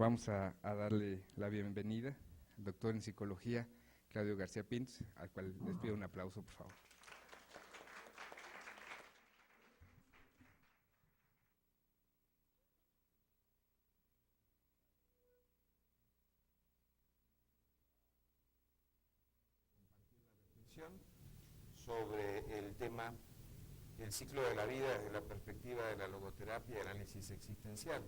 Vamos a darle la bienvenida al doctor en psicología, Claudio García Pintos, al cual les pido un aplauso, por favor. Sobre el tema del ciclo de la vida desde la perspectiva de la logoterapia y el análisis existencial,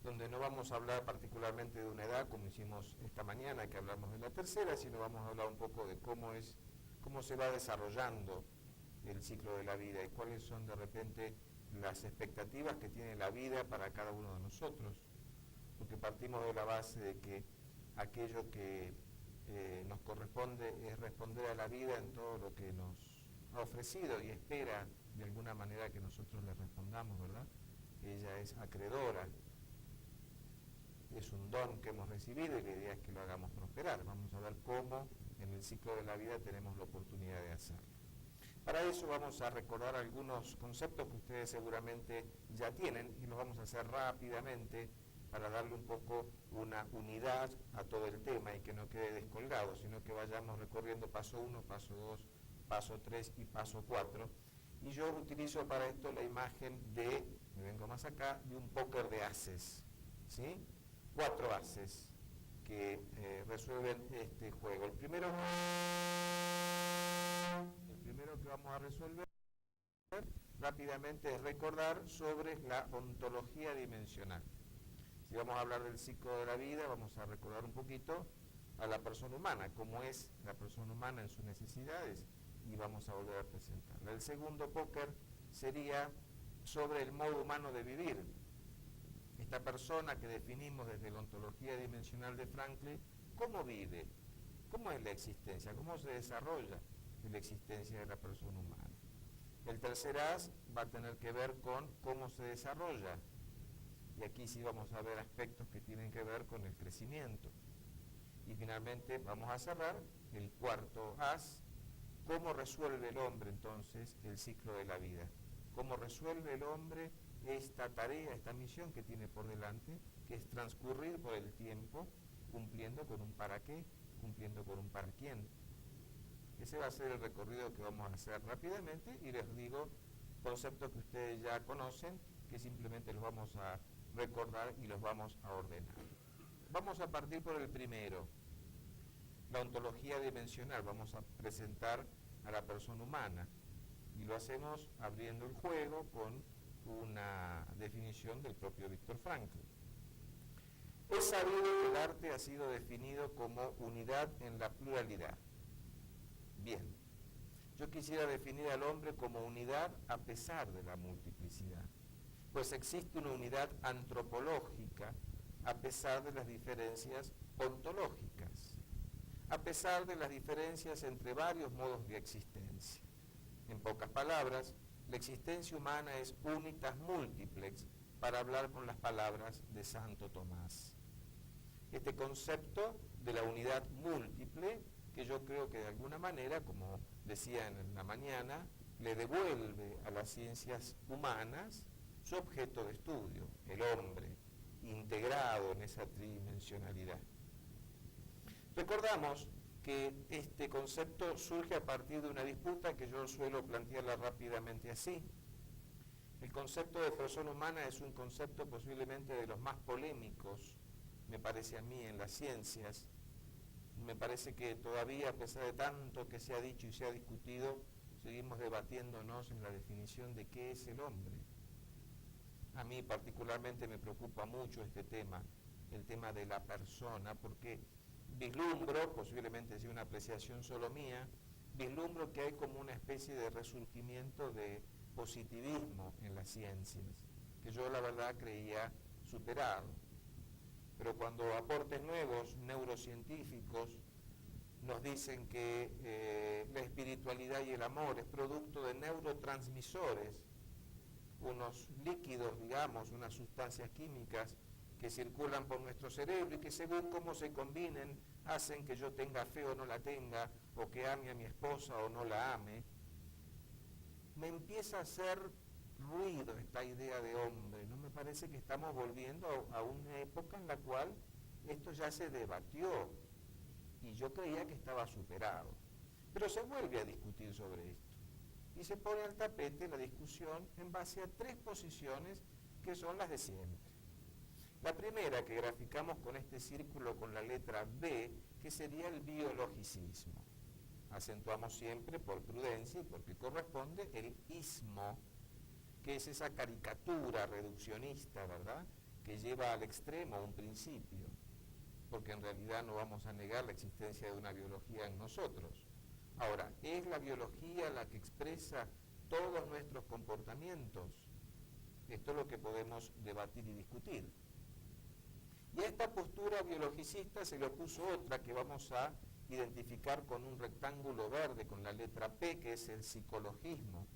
donde no vamos a hablar particularmente de una edad como hicimos esta mañana que hablamos de la tercera, sino vamos a hablar un poco de cómo se va desarrollando el ciclo de la vida y cuáles son de repente las expectativas que tiene la vida para cada uno de nosotros, porque partimos de la base de que aquello que nos corresponde es responder a la vida en todo lo que nos ha ofrecido y espera de alguna manera que nosotros le respondamos, ¿verdad? Ella es acreedora, es un don que hemos recibido y la idea es que lo hagamos prosperar. Vamos a ver cómo en el ciclo de la vida tenemos la oportunidad de hacerlo. Para eso vamos a recordar algunos conceptos que ustedes seguramente ya tienen y los vamos a hacer rápidamente para darle un poco una unidad a todo el tema y que no quede descolgado, sino que vayamos recorriendo paso 1, paso 2, paso 3 y paso 4. Y yo utilizo para esto la imagen de, me vengo más acá, de un póker de ases, ¿sí? 4 ases que resuelven este juego. El primero que vamos a resolver rápidamente es recordar sobre la ontología dimensional. Si vamos a hablar del ciclo de la vida, vamos a recordar un poquito a la persona humana, cómo es la persona humana en sus necesidades, y vamos a volver a presentarla. El segundo póker sería sobre el modo humano de vivir. Esta persona que definimos desde la ontología dimensional de Franklin, ¿cómo vive? ¿Cómo es la existencia? ¿Cómo se desarrolla la existencia de la persona humana? El tercer as va a tener que ver con cómo se desarrolla. Y aquí sí vamos a ver aspectos que tienen que ver con el crecimiento. Y finalmente vamos a cerrar el cuarto as, cómo resuelve el hombre entonces el ciclo de la vida. Cómo resuelve el hombre esta tarea, esta misión que tiene por delante, que es transcurrir por el tiempo cumpliendo con un para qué, cumpliendo con un para quién. Ese va a ser el recorrido que vamos a hacer rápidamente y les digo conceptos que ustedes ya conocen, que simplemente los vamos a recordar y los vamos a ordenar. Vamos a partir por el primero, la ontología dimensional. Vamos a presentar a la persona humana y lo hacemos abriendo el juego con una definición del propio Viktor Frankl. Es sabido que el arte ha sido definido como unidad en la pluralidad. Bien, yo quisiera definir al hombre como unidad a pesar de la multiplicidad, pues existe una unidad antropológica a pesar de las diferencias ontológicas, a pesar de las diferencias entre varios modos de existencia. En pocas palabras, la existencia humana es unitas multiplex, para hablar con las palabras de Santo Tomás. Este concepto de la unidad múltiple, que yo creo que de alguna manera, como decía en la mañana, le devuelve a las ciencias humanas su objeto de estudio, el hombre, integrado en esa tridimensionalidad. Recordamos que este concepto surge a partir de una disputa que yo suelo plantearla rápidamente así. El concepto de persona humana es un concepto posiblemente de los más polémicos, me parece a mí, en las ciencias. Me parece que todavía, a pesar de tanto que se ha dicho y se ha discutido, seguimos debatiéndonos en la definición de qué es el hombre. A mí particularmente me preocupa mucho este tema, el tema de la persona, porque vislumbro, posiblemente sea una apreciación solo mía, vislumbro que hay como una especie de resurgimiento de positivismo en las ciencias, que yo la verdad creía superado. Pero cuando aportes nuevos, neurocientíficos, nos dicen que la espiritualidad y el amor es producto de neurotransmisores, unos líquidos, digamos, unas sustancias químicas que circulan por nuestro cerebro y que según cómo se combinen hacen que yo tenga fe o no la tenga, o que ame a mi esposa o no la ame, me empieza a hacer ruido esta idea de hombre. No me parece que estamos volviendo a una época en la cual esto ya se debatió y yo creía que estaba superado. Pero se vuelve a discutir sobre esto y se pone al tapete la discusión en base a tres posiciones que son las de siempre. La primera que graficamos con este círculo con la letra B, que sería el biologicismo. Acentuamos siempre por prudencia y porque corresponde el ismo, que es esa caricatura reduccionista, ¿verdad?, que lleva al extremo un principio, porque en realidad no vamos a negar la existencia de una biología en nosotros. Ahora, ¿es la biología la que expresa todos nuestros comportamientos? Esto es lo que podemos debatir y discutir. Y a esta postura biologicista se le opuso otra que vamos a identificar con un rectángulo verde, con la letra P, que es el psicologismo.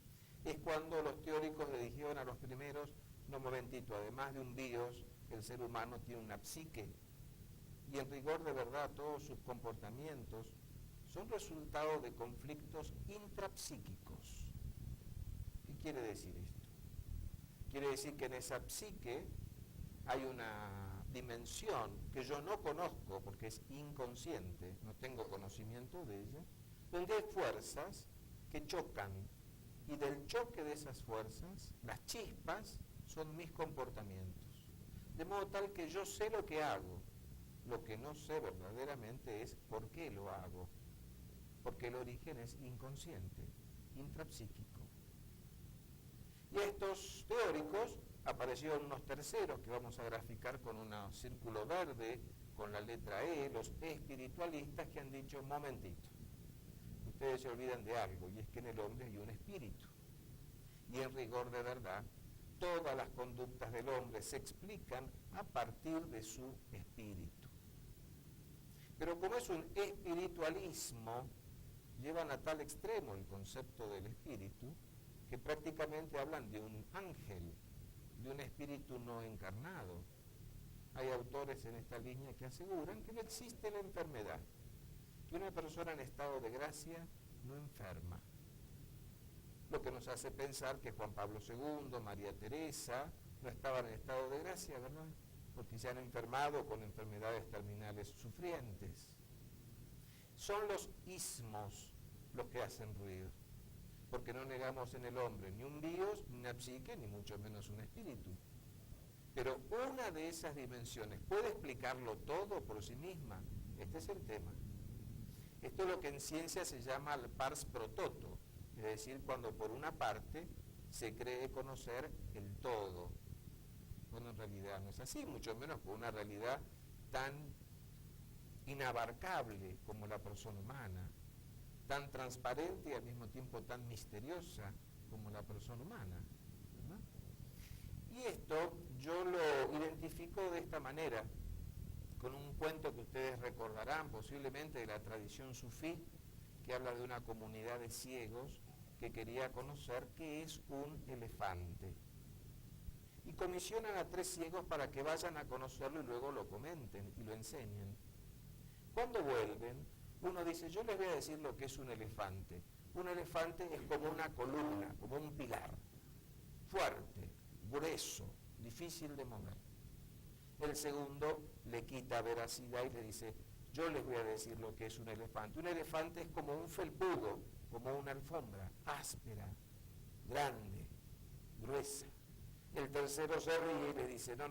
Es cuando los teóricos le dijeron a los primeros, no, momentito, además de un bios, el ser humano tiene una psique. Y en rigor de verdad, todos sus comportamientos son resultado de conflictos intrapsíquicos. ¿Qué quiere decir esto? Quiere decir que en esa psique hay una dimensión que yo no conozco porque es inconsciente, no tengo conocimiento de ella, donde hay fuerzas que chocan y del choque de esas fuerzas, las chispas son mis comportamientos. De modo tal que yo sé lo que hago, lo que no sé verdaderamente es por qué lo hago, porque el origen es inconsciente, intrapsíquico. Y estos teóricos aparecieron unos terceros que vamos a graficar con un círculo verde, con la letra E, los espiritualistas que han dicho, momentito, ustedes se olvidan de algo, y es que en el hombre hay un espíritu. Y en rigor de verdad, todas las conductas del hombre se explican a partir de su espíritu. Pero como es un espiritualismo, llevan a tal extremo el concepto del espíritu, que prácticamente hablan de un ángel, de un espíritu no encarnado. Hay autores en esta línea que aseguran que no existe la enfermedad, que una persona en estado de gracia no enferma. Lo que nos hace pensar que Juan Pablo II, María Teresa, no estaban en estado de gracia, ¿verdad?, porque se han enfermado con enfermedades terminales sufrientes. Son los ismos los que hacen ruido, porque no negamos en el hombre ni un bios, ni una psique, ni mucho menos un espíritu. Pero una de esas dimensiones puede explicarlo todo por sí misma. Este es el tema. Esto es lo que en ciencia se llama el pars pro toto, es decir, cuando por una parte se cree conocer el todo. Bueno, en realidad no es así, mucho menos por una realidad tan inabarcable como la persona humana, tan transparente y al mismo tiempo tan misteriosa como la persona humana, ¿verdad? Y esto yo lo identifico de esta manera, con un cuento que ustedes recordarán posiblemente de la tradición sufí, que habla de una comunidad de ciegos que quería conocer qué es un elefante. Y comisionan a 3 ciegos para que vayan a conocerlo y luego lo comenten y lo enseñen. Cuando vuelven, uno dice, yo les voy a decir lo que es un elefante. Un elefante es como una columna, como un pilar, fuerte, grueso, difícil de mover. El segundo le quita veracidad y le dice, yo les voy a decir lo que es un elefante. Un elefante es como un felpudo, como una alfombra, áspera, grande, gruesa. El tercero se ríe y le dice, no,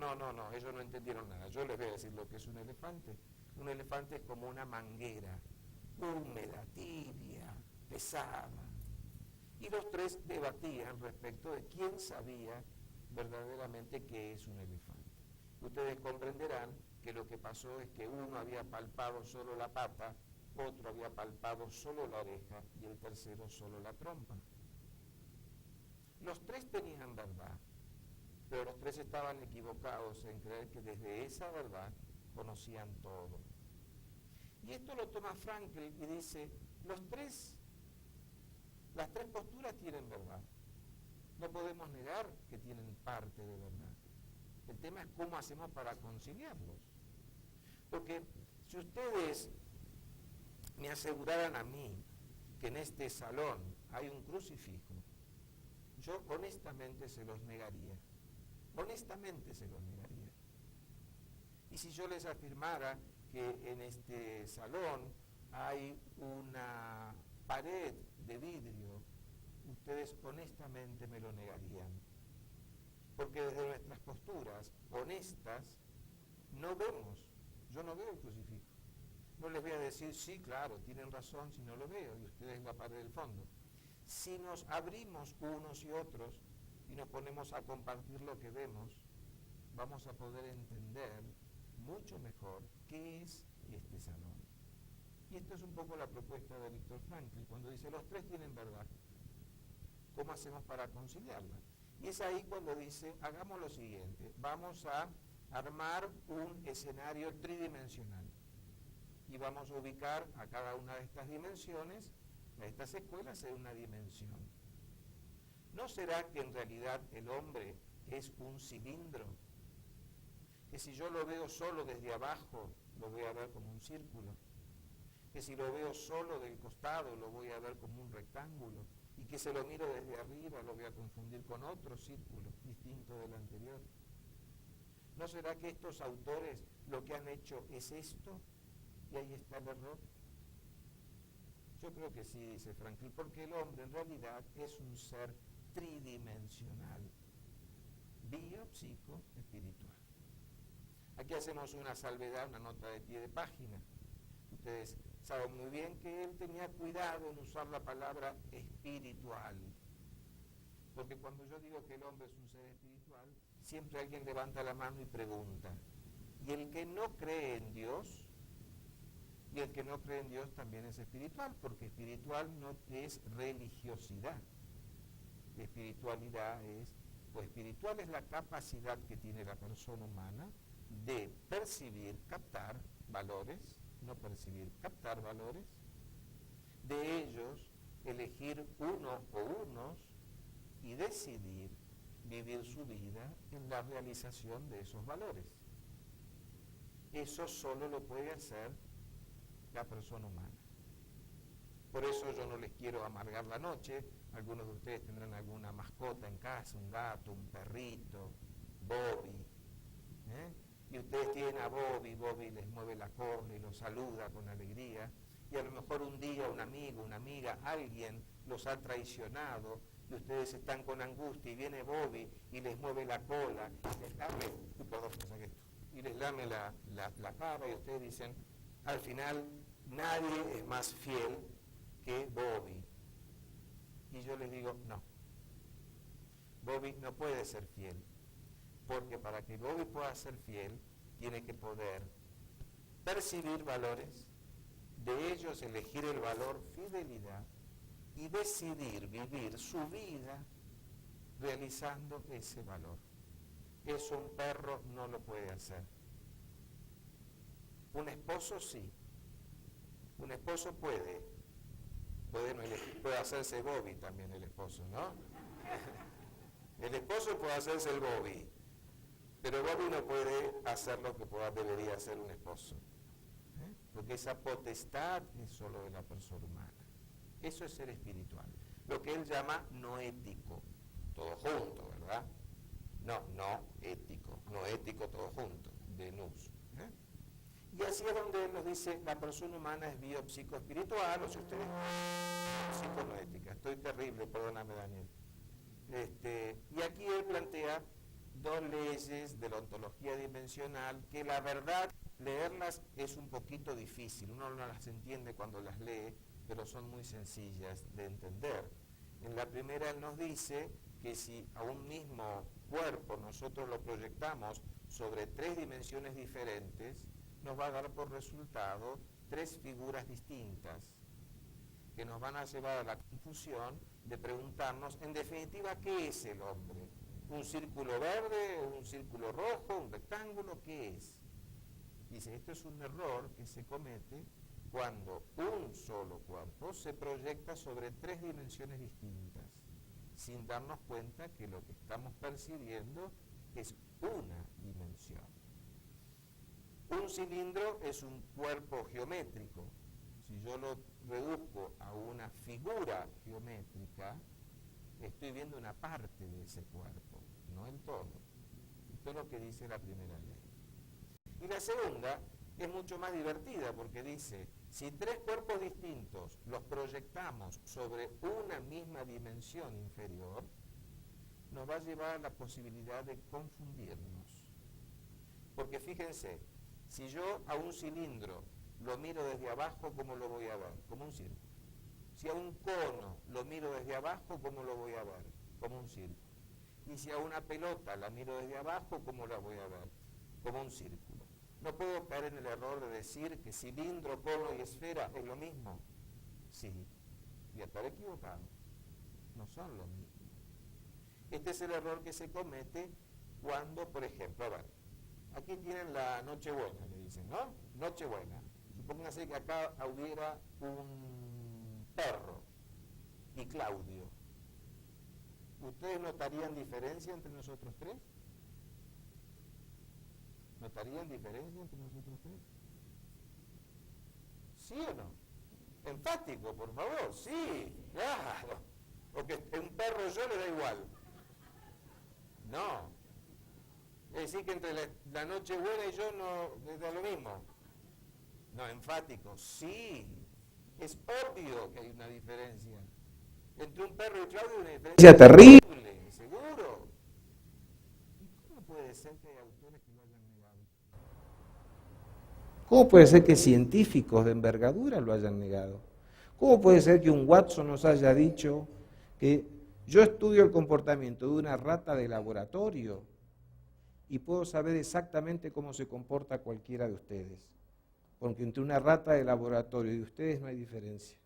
ellos no entendieron nada, yo les voy a decir lo que es un elefante. Un elefante es como una manguera, húmeda, tibia, pesada. Y los 3 debatían respecto de quién sabía verdaderamente qué es un elefante. Ustedes comprenderán que lo que pasó es que uno había palpado solo la pata, otro había palpado solo la oreja y el tercero solo la trompa. Los 3 tenían verdad, pero los 3 estaban equivocados en creer que desde esa verdad conocían todo. Y esto lo toma Frankl y dice, las 3 posturas tienen verdad. No podemos negar que tienen parte de verdad. El tema es cómo hacemos para conciliarlos. Porque si ustedes me aseguraran a mí que en este salón hay un crucifijo, yo honestamente se los negaría. Honestamente se los negaría. si yo les afirmara que en este salón hay una pared de vidrio, ustedes honestamente me lo negarían. Porque desde nuestras posturas honestas no vemos, yo no veo el crucifijo. No les voy a decir, sí, claro, tienen razón si no lo veo, y ustedes en la pared del fondo. Si nos abrimos unos y otros y nos ponemos a compartir lo que vemos, vamos a poder entender mucho mejor qué es este salón. Y esto es un poco la propuesta de Viktor Frankl, cuando dice, los tres tienen verdad. ¿Cómo hacemos para conciliarla? Y es ahí cuando dice, hagamos lo siguiente, vamos a armar un escenario tridimensional y vamos a ubicar a cada una de estas dimensiones, a estas escuelas, en una dimensión. ¿No será que en realidad el hombre es un cilindro? Que si yo lo veo solo desde abajo, lo voy a ver como un círculo. Que si lo veo solo del costado, lo voy a ver como un rectángulo. Y que se lo miro desde arriba, lo voy a confundir con otro círculo distinto del anterior. ¿No será que estos autores lo que han hecho es esto? Y ahí está el error. Yo creo que sí, dice Frankl, porque el hombre en realidad es un ser tridimensional, bio, psico, espiritual. Aquí hacemos una salvedad, una nota de pie de página. Ustedes saben muy bien que él tenía cuidado en usar la palabra espiritual, porque cuando yo digo que el hombre es un ser espiritual, siempre alguien levanta la mano y pregunta, ¿y el que no cree en Dios? Y el que no cree en Dios también es espiritual, porque espiritual no es religiosidad. Espiritualidad es, pues espiritual es la capacidad que tiene la persona humana de percibir, captar valores, no percibir, captar valores, de ellos elegir uno o unos y decidir vivir su vida en la realización de esos valores. Eso solo lo puede hacer la persona humana. Por eso yo no les quiero amargar la noche. Algunos de ustedes tendrán alguna mascota en casa, un gato, un perrito, Bobby, y ustedes tienen a Bobby, Bobby les mueve la cola y los saluda con alegría, y a lo mejor un día un amigo, una amiga, alguien los ha traicionado y ustedes están con angustia y viene Bobby y les mueve la cola y les lame la cara y ustedes dicen, al final nadie es más fiel que Bobby. Y yo les digo, no, Bobby no puede ser fiel, porque para que Bobby pueda ser fiel, tiene que poder percibir valores, de ellos elegir el valor fidelidad y decidir vivir su vida realizando ese valor. Eso un perro no lo puede hacer. Un esposo sí. Un esposo puede hacerse Bobby también el esposo, ¿no? El esposo puede hacerse el Bobby, pero Bobby no puede hacer lo que debería hacer un esposo, porque esa potestad es solo de la persona humana. Eso es ser espiritual, lo que él llama no ético, todo junto, ¿verdad? No ético, no ético todo junto, de nus. Y así es donde él nos dice, la persona humana es biopsicoespiritual, o si ustedes psiconoética. Estoy terrible, perdóname Daniel. Y aquí él plantea dos leyes de la ontología dimensional que la verdad leerlas es un poquito difícil, uno no las entiende cuando las lee, pero son muy sencillas de entender. En la primera él nos dice que si a un mismo cuerpo nosotros lo proyectamos sobre tres dimensiones diferentes, nos va a dar por resultado tres figuras distintas que nos van a llevar a la confusión de preguntarnos, en definitiva, ¿qué es el hombre? ¿Un círculo verde, un círculo rojo, un rectángulo? ¿Qué es? Dice, esto es un error que se comete cuando un solo cuerpo se proyecta sobre tres dimensiones distintas, sin darnos cuenta que lo que estamos percibiendo es una dimensión. Un cilindro es un cuerpo geométrico. Si yo lo reduzco a una figura geométrica, estoy viendo una parte de ese cuerpo, no el todo. Esto es lo que dice la primera ley. Y la segunda es mucho más divertida porque dice, si tres cuerpos distintos los proyectamos sobre una misma dimensión inferior, nos va a llevar a la posibilidad de confundirnos. Porque fíjense, si yo a un cilindro lo miro desde abajo, ¿cómo lo voy a ver? Como un círculo. Si a un cono lo miro desde abajo, ¿cómo lo voy a ver? Como un círculo. Y si a una pelota la miro desde abajo, ¿cómo la voy a ver? Como un círculo. No puedo caer en el error de decir que cilindro, cono y esfera es lo mismo. Sí, y estar equivocado. No son lo mismo. Este es el error que se comete cuando, por ejemplo, a ver, aquí tienen la Nochebuena, le dicen, ¿no? Nochebuena. Supónganse que acá hubiera un perro y Claudio. ¿Ustedes notarían diferencia entre nosotros tres? ¿Notarían diferencia entre nosotros tres? ¿Sí o no? Enfático, por favor. Sí, claro. Porque un perro yo le da igual. No. Es decir que entre la Nochebuena y yo no les da lo mismo. No, enfático. Sí. Es obvio que hay una diferencia. Entre un perro y Claudio hay una diferencia terrible, seguro. ¿Y cómo puede ser que hay autores que lo hayan negado? ¿Cómo puede ser que científicos de envergadura lo hayan negado? ¿Cómo puede ser que un Watson nos haya dicho que yo estudio el comportamiento de una rata de laboratorio y puedo saber exactamente cómo se comporta cualquiera de ustedes? Porque entre una rata de laboratorio y ustedes no hay diferencia.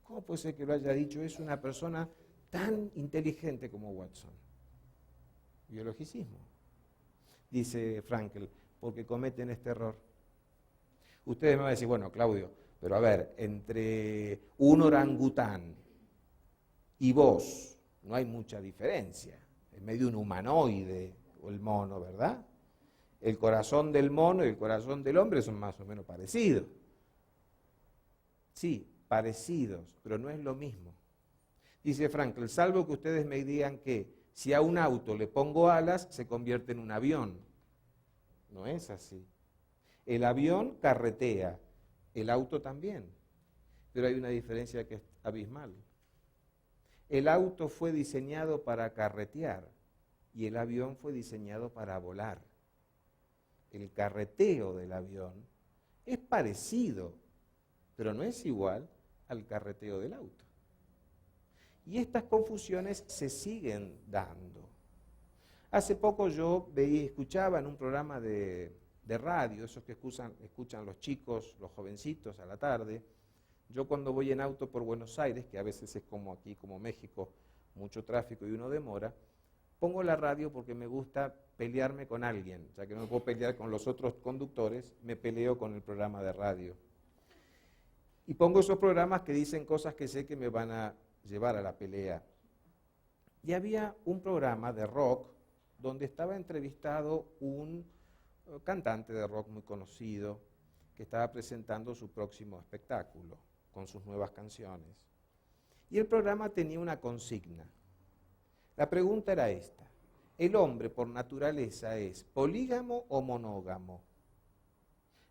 ¿Cómo puede ser que lo haya dicho? Es una persona tan inteligente como Watson. Biologicismo, dice Frankl, porque cometen este error. Ustedes me van a decir, bueno, Claudio, pero a ver, entre un orangután y vos no hay mucha diferencia. Es medio un humanoide o el mono, ¿verdad? El corazón del mono y el corazón del hombre son más o menos parecidos. Sí, parecidos, pero no es lo mismo. Dice Frankl, salvo que ustedes me digan que si a un auto le pongo alas, se convierte en un avión. No es así. El avión carretea, el auto también, pero hay una diferencia que es abismal. El auto fue diseñado para carretear y el avión fue diseñado para volar. El carreteo del avión es parecido, pero no es igual al carreteo del auto. Y estas confusiones se siguen dando. Hace poco yo escuchaba en un programa de radio, esos que escuchan los chicos, los jovencitos a la tarde. Yo cuando voy en auto por Buenos Aires, que a veces es como aquí, como México, mucho tráfico y uno demora, pongo la radio porque me gusta pelearme con alguien. Ya que no me puedo pelear con los otros conductores, me peleo con el programa de radio. Y pongo esos programas que dicen cosas que sé que me van a llevar a la pelea. Y había un programa de rock donde estaba entrevistado un cantante de rock muy conocido que estaba presentando su próximo espectáculo con sus nuevas canciones. Y el programa tenía una consigna. La pregunta era esta: ¿el hombre por naturaleza es polígamo o monógamo?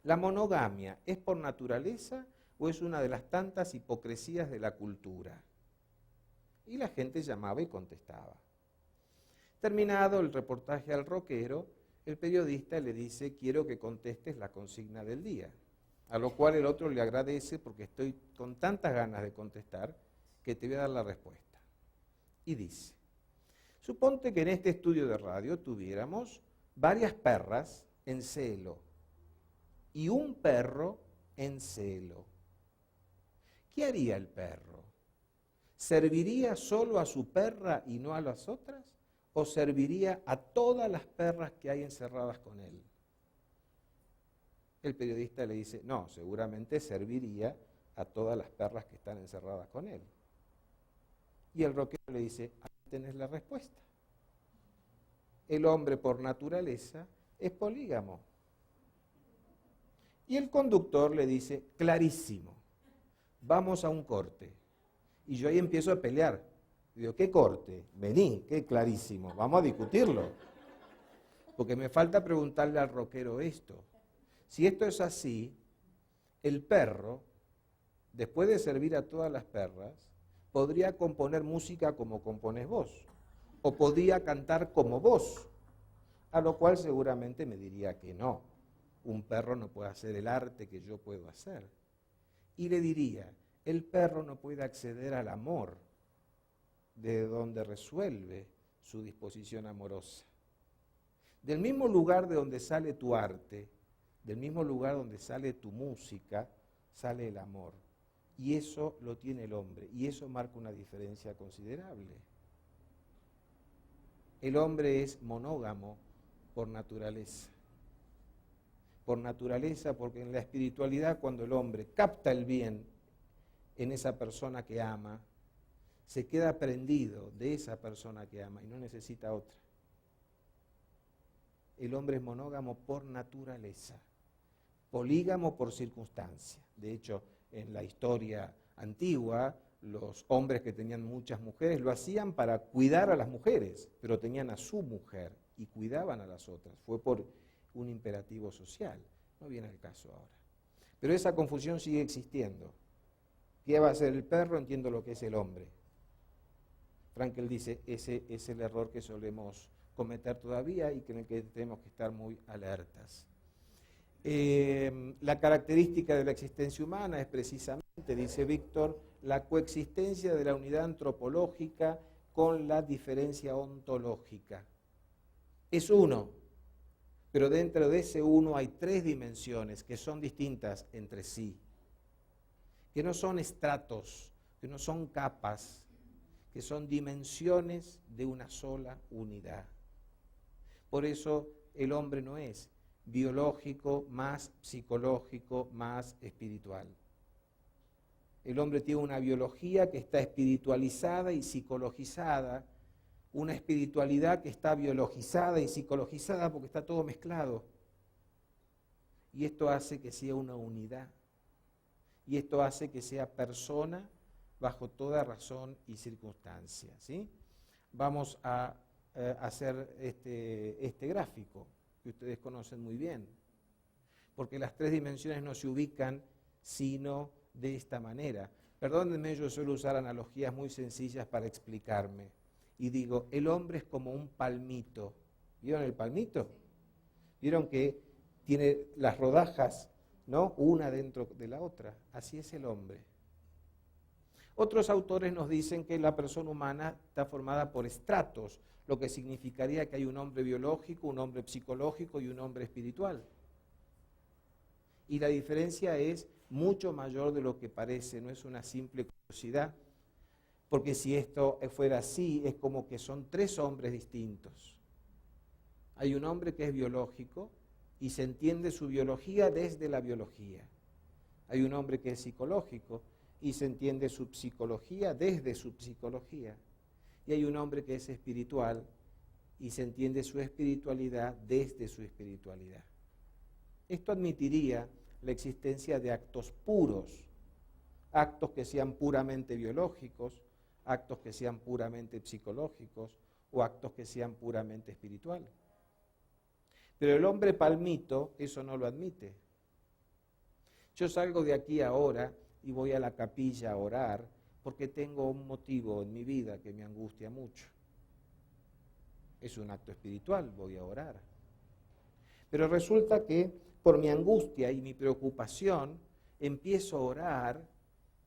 ¿La monogamia es por naturaleza o es una de las tantas hipocresías de la cultura? Y la gente llamaba y contestaba. Terminado el reportaje al rockero, el periodista le dice, quiero que contestes la consigna del día. A lo cual el otro le agradece porque estoy con tantas ganas de contestar que te voy a dar la respuesta. Y dice, suponte que en este estudio de radio tuviéramos varias perras en celo y un perro en celo. ¿Qué haría el perro? ¿Serviría solo a su perra y no a las otras? ¿O serviría a todas las perras que hay encerradas con él? El periodista le dice, no, seguramente serviría a todas las perras que están encerradas con él. Y el rockero le dice, ahí tenés la respuesta. El hombre por naturaleza es polígamo. Y el conductor le dice, clarísimo, vamos a un corte. Y yo ahí empiezo a pelear. Digo, ¿qué corte? Vení, qué clarísimo, vamos a discutirlo. Porque me falta preguntarle al rockero esto. Si esto es así, el perro, después de servir a todas las perras, podría componer música como compones vos, o podría cantar como vos, a lo cual seguramente me diría que no, un perro no puede hacer el arte que yo puedo hacer. Y le diría, el perro no puede acceder al amor, de donde resuelve su disposición amorosa. Del mismo lugar de donde sale tu arte, del mismo lugar donde sale tu música, sale el amor. Y eso lo tiene el hombre, y eso marca una diferencia considerable. El hombre es monógamo por naturaleza. Por naturaleza, porque en la espiritualidad, cuando el hombre capta el bien en esa persona que ama, se queda prendido de esa persona que ama y no necesita otra. El hombre es monógamo por naturaleza, polígamo por circunstancia. De hecho, en la historia antigua, los hombres que tenían muchas mujeres lo hacían para cuidar a las mujeres, pero tenían a su mujer y cuidaban a las otras. Fue por un imperativo social. No viene al caso ahora. Pero esa confusión sigue existiendo. ¿Qué va a ser el perro? Entiendo lo que es el hombre. Frankl dice, ese es el error que solemos cometer todavía y en el que tenemos que estar muy alertas. La característica de la existencia humana es precisamente, dice Víctor, la coexistencia de la unidad antropológica con la diferencia ontológica. Es uno, pero dentro de ese uno hay tres dimensiones que son distintas entre sí, que no son estratos, que no son capas, que son dimensiones de una sola unidad. Por eso el hombre no es biológico más psicológico más espiritual. El hombre tiene una biología que está espiritualizada y psicologizada, una espiritualidad que está biologizada y psicologizada porque está todo mezclado. Y esto hace que sea una unidad. Y esto hace que sea persona bajo toda razón y circunstancia, ¿sí? Vamos a hacer este gráfico que ustedes conocen muy bien, porque las tres dimensiones no se ubican sino de esta manera. Perdónenme, yo suelo usar analogías muy sencillas para explicarme. Y digo, el hombre es como un palmito. ¿Vieron el palmito? ¿Vieron que tiene las rodajas, ¿no? Una dentro de la otra. Así es el hombre. Otros autores nos dicen que la persona humana está formada por estratos, lo que significaría que hay un hombre biológico, un hombre psicológico y un hombre espiritual. Y la diferencia es mucho mayor de lo que parece, no es una simple curiosidad, porque si esto fuera así, es como que son tres hombres distintos. Hay un hombre que es biológico y se entiende su biología desde la biología. Hay un hombre que es psicológico y se entiende su psicología desde su psicología. Y hay un hombre que es espiritual y se entiende su espiritualidad desde su espiritualidad. Esto admitiría la existencia de actos puros, actos que sean puramente biológicos, actos que sean puramente psicológicos o actos que sean puramente espirituales. Pero el hombre palmito eso no lo admite. Yo salgo de aquí ahora y voy a la capilla a orar porque tengo un motivo en mi vida que me angustia mucho. Es un acto espiritual, voy a orar. Pero resulta que por mi angustia y mi preocupación empiezo a orar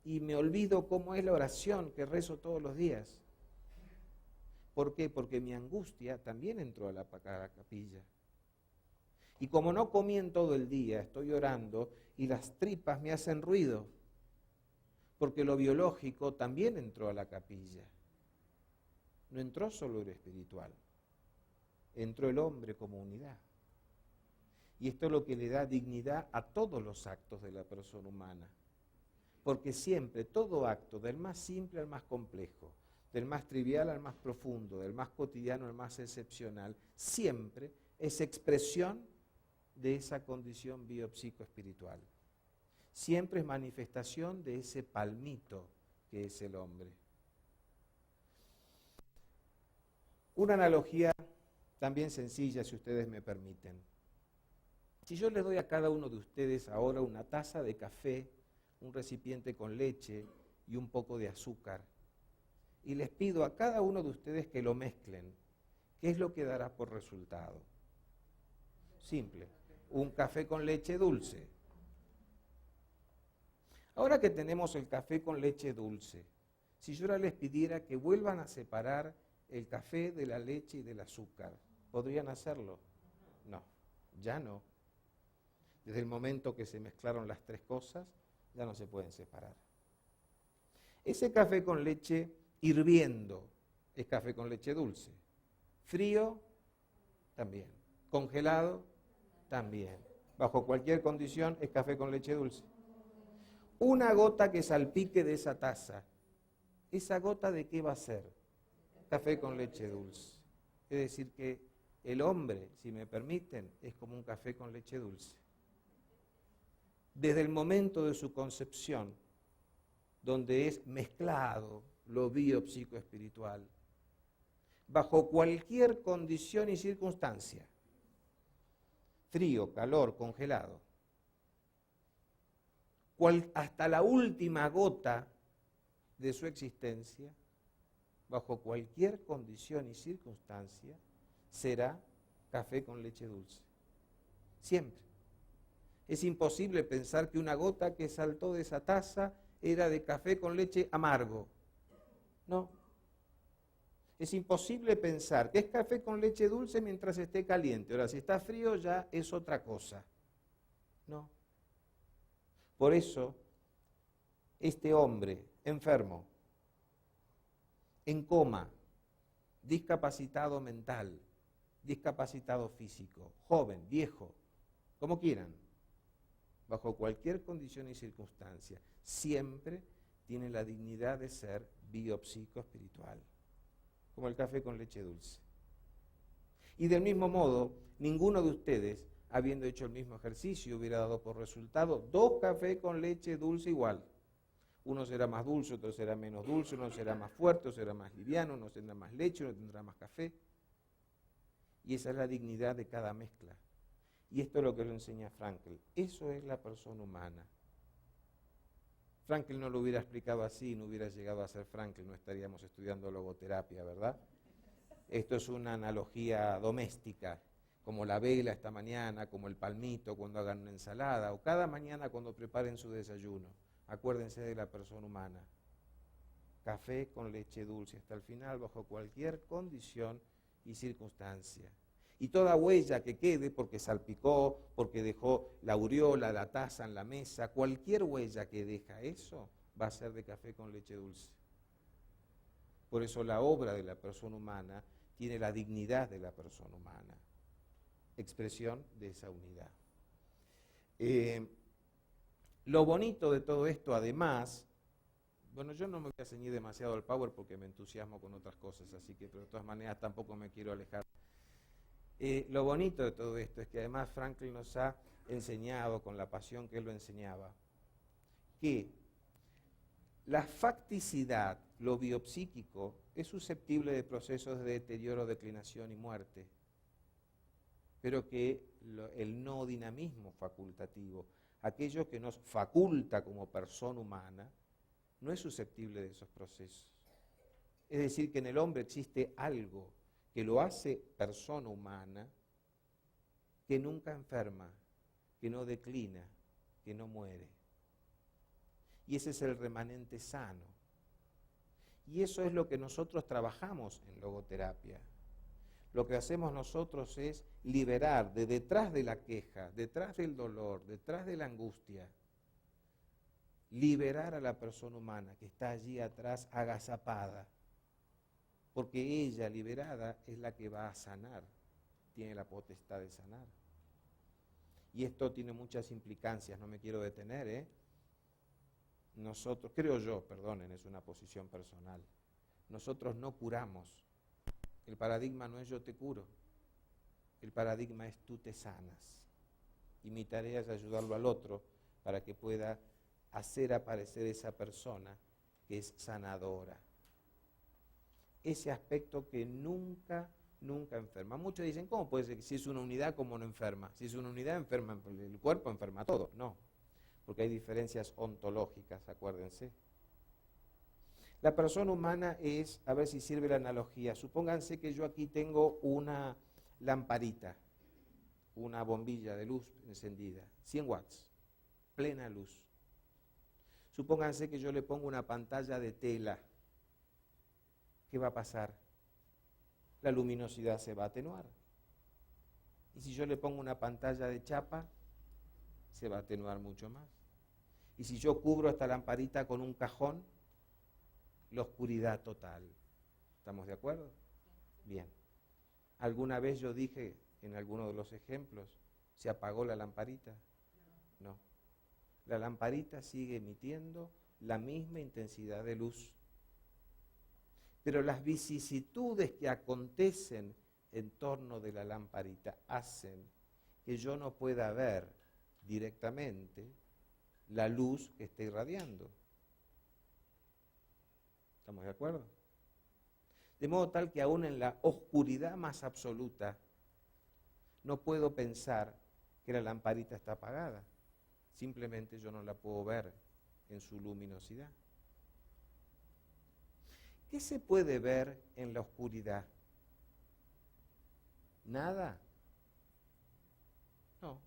y me olvido cómo es la oración que rezo todos los días. ¿Por qué? Porque mi angustia también entró a la capilla. Y como no comí en todo el día, estoy orando y las tripas me hacen ruido, porque lo biológico también entró a la capilla. No entró solo lo espiritual, entró el hombre como unidad. Y esto es lo que le da dignidad a todos los actos de la persona humana. Porque siempre, todo acto, del más simple al más complejo, del más trivial al más profundo, del más cotidiano al más excepcional, siempre es expresión de esa condición biopsicoespiritual. Siempre es manifestación de ese palmito que es el hombre. Una analogía también sencilla, si ustedes me permiten. Si yo les doy a cada uno de ustedes ahora una taza de café, un recipiente con leche y un poco de azúcar, y les pido a cada uno de ustedes que lo mezclen, ¿qué es lo que dará por resultado? Simple, un café con leche dulce. Ahora que tenemos el café con leche dulce, si yo ahora les pidiera que vuelvan a separar el café de la leche y del azúcar, ¿podrían hacerlo? No, ya no. Desde el momento que se mezclaron las tres cosas, ya no se pueden separar. Ese café con leche hirviendo es café con leche dulce. Frío, también. Congelado, también. Bajo cualquier condición es café con leche dulce. Una gota que salpique de esa taza, ¿esa gota de qué va a ser? Café con leche dulce. Es decir que el hombre, si me permiten, es como un café con leche dulce. Desde el momento de su concepción, donde es mezclado lo biopsicoespiritual, bajo cualquier condición y circunstancia, frío, calor, congelado, hasta la última gota de su existencia, bajo cualquier condición y circunstancia, será café con leche dulce. Siempre. Es imposible pensar que una gota que saltó de esa taza era de café con leche amargo. No. Es imposible pensar que es café con leche dulce mientras esté caliente. Ahora, si está frío ya es otra cosa. No. Por eso, este hombre enfermo, en coma, discapacitado mental, discapacitado físico, joven, viejo, como quieran, bajo cualquier condición y circunstancia, siempre tiene la dignidad de ser biopsicoespiritual, como el café con leche dulce. Y del mismo modo, ninguno de ustedes, habiendo hecho el mismo ejercicio, hubiera dado por resultado 2 cafés con leche dulce igual. Uno será más dulce, otro será menos dulce, uno será más fuerte, otro será más liviano, uno tendrá más leche, uno tendrá más café. Y esa es la dignidad de cada mezcla. Y esto es lo que lo enseña Frankl. Eso es la persona humana. Frankl no lo hubiera explicado así, no hubiera llegado a ser Frankl, no estaríamos estudiando logoterapia, ¿verdad? Esto es una analogía doméstica, como la vela esta mañana, como el palmito cuando hagan una ensalada, o cada mañana cuando preparen su desayuno. Acuérdense de la persona humana. Café con leche dulce hasta el final, bajo cualquier condición y circunstancia. Y toda huella que quede, porque salpicó, porque dejó la aureola, la taza en la mesa, cualquier huella que deja eso, va a ser de café con leche dulce. Por eso la obra de la persona humana tiene la dignidad de la persona humana, expresión de esa unidad. Lo bonito de todo esto, además, bueno, yo no me voy a ceñir demasiado al power porque me entusiasmo con otras cosas, así que pero de todas maneras tampoco me quiero alejar. Lo bonito de todo esto es que además Frankl nos ha enseñado, con la pasión que él lo enseñaba, que la facticidad, lo biopsíquico, es susceptible de procesos de deterioro, declinación y muerte, pero que el no dinamismo facultativo, aquello que nos faculta como persona humana, no es susceptible de esos procesos. Es decir, que en el hombre existe algo que lo hace persona humana, que nunca enferma, que no declina, que no muere. Y ese es el remanente sano. Y eso es lo que nosotros trabajamos en logoterapia. Lo que hacemos nosotros es liberar de detrás de la queja, detrás del dolor, detrás de la angustia, liberar a la persona humana que está allí atrás agazapada, porque ella liberada es la que va a sanar, tiene la potestad de sanar. Y esto tiene muchas implicancias, no me quiero detener, Nosotros, creo yo, perdonen, es una posición personal, nosotros no curamos. El paradigma no es yo te curo, el paradigma es tú te sanas. Y mi tarea es ayudarlo al otro para que pueda hacer aparecer esa persona que es sanadora. Ese aspecto que nunca nunca enferma. Muchos dicen, ¿cómo puede ser que si es una unidad, cómo no enferma? Si es una unidad, enferma el cuerpo, enferma todo. No, porque hay diferencias ontológicas, acuérdense. La persona humana es, a ver si sirve la analogía, supónganse que yo aquí tengo una lamparita, una bombilla de luz encendida, 100 watts, plena luz. Supónganse que yo le pongo una pantalla de tela. ¿Qué va a pasar? La luminosidad se va a atenuar. Y si yo le pongo una pantalla de chapa, se va a atenuar mucho más. Y si yo cubro esta lamparita con un cajón, la oscuridad total. ¿Estamos de acuerdo? Bien. ¿Alguna vez yo dije en alguno de los ejemplos, se apagó la lamparita? No. La lamparita sigue emitiendo la misma intensidad de luz. Pero las vicisitudes que acontecen en torno de la lamparita hacen que yo no pueda ver directamente la luz que está irradiando. ¿Estamos de acuerdo? De modo tal que aún en la oscuridad más absoluta no puedo pensar que la lamparita está apagada. Simplemente yo no la puedo ver en su luminosidad. ¿Qué se puede ver en la oscuridad? ¿Nada? No.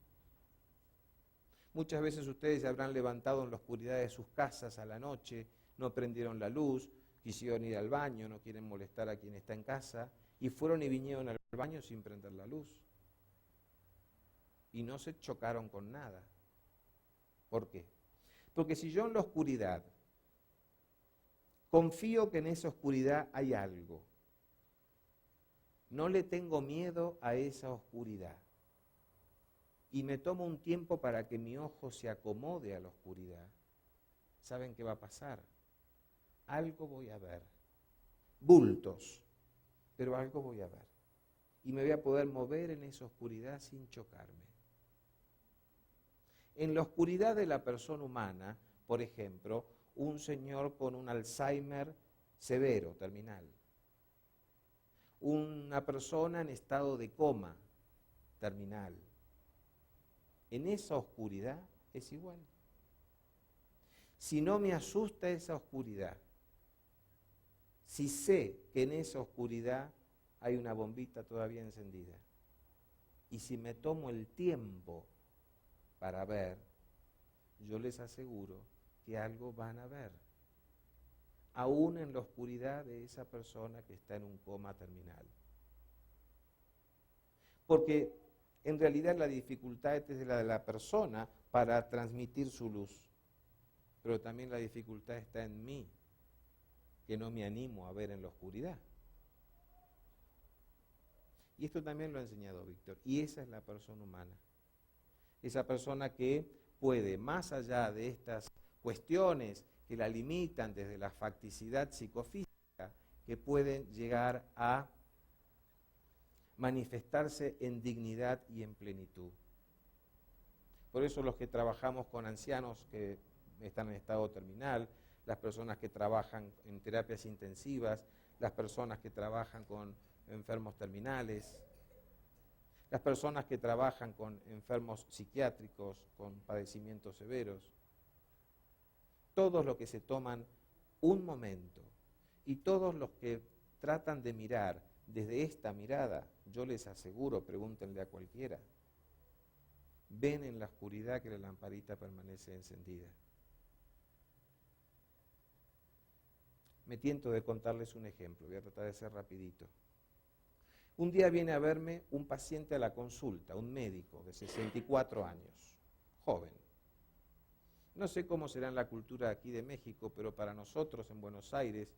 Muchas veces ustedes se habrán levantado en la oscuridad de sus casas a la noche, no prendieron la luz, quisieron ir al baño, no quieren molestar a quien está en casa, y fueron y vinieron al baño sin prender la luz. Y no se chocaron con nada. ¿Por qué? Porque si yo en la oscuridad confío que en esa oscuridad hay algo, no le tengo miedo a esa oscuridad, y me tomo un tiempo para que mi ojo se acomode a la oscuridad, ¿saben qué va a pasar? Algo voy a ver, bultos, pero algo voy a ver, y me voy a poder mover en esa oscuridad sin chocarme. En la oscuridad de la persona humana, por ejemplo, un señor con un Alzheimer severo, terminal, una persona en estado de coma, terminal, en esa oscuridad es igual. Si no me asusta esa oscuridad, si sé que en esa oscuridad hay una bombita todavía encendida, y si me tomo el tiempo para ver, yo les aseguro que algo van a ver, aún en la oscuridad de esa persona que está en un coma terminal. Porque en realidad la dificultad es de la persona para transmitir su luz, pero también la dificultad está en mí, que no me animo a ver en la oscuridad. Y esto también lo ha enseñado Víctor, y esa es la persona humana. Esa persona que puede, más allá de estas cuestiones que la limitan desde la facticidad psicofísica, que pueden llegar a manifestarse en dignidad y en plenitud. Por eso los que trabajamos con ancianos que están en estado terminal, las personas que trabajan en terapias intensivas, las personas que trabajan con enfermos terminales, las personas que trabajan con enfermos psiquiátricos, con padecimientos severos, todos los que se toman un momento y todos los que tratan de mirar desde esta mirada, yo les aseguro, pregúntenle a cualquiera, ven en la oscuridad que la lamparita permanece encendida. Me tiento de contarles un ejemplo, voy a tratar de ser rapidito. Un día viene a verme un paciente a la consulta, un médico de 64 años, joven. No sé cómo será en la cultura aquí de México, pero para nosotros en Buenos Aires,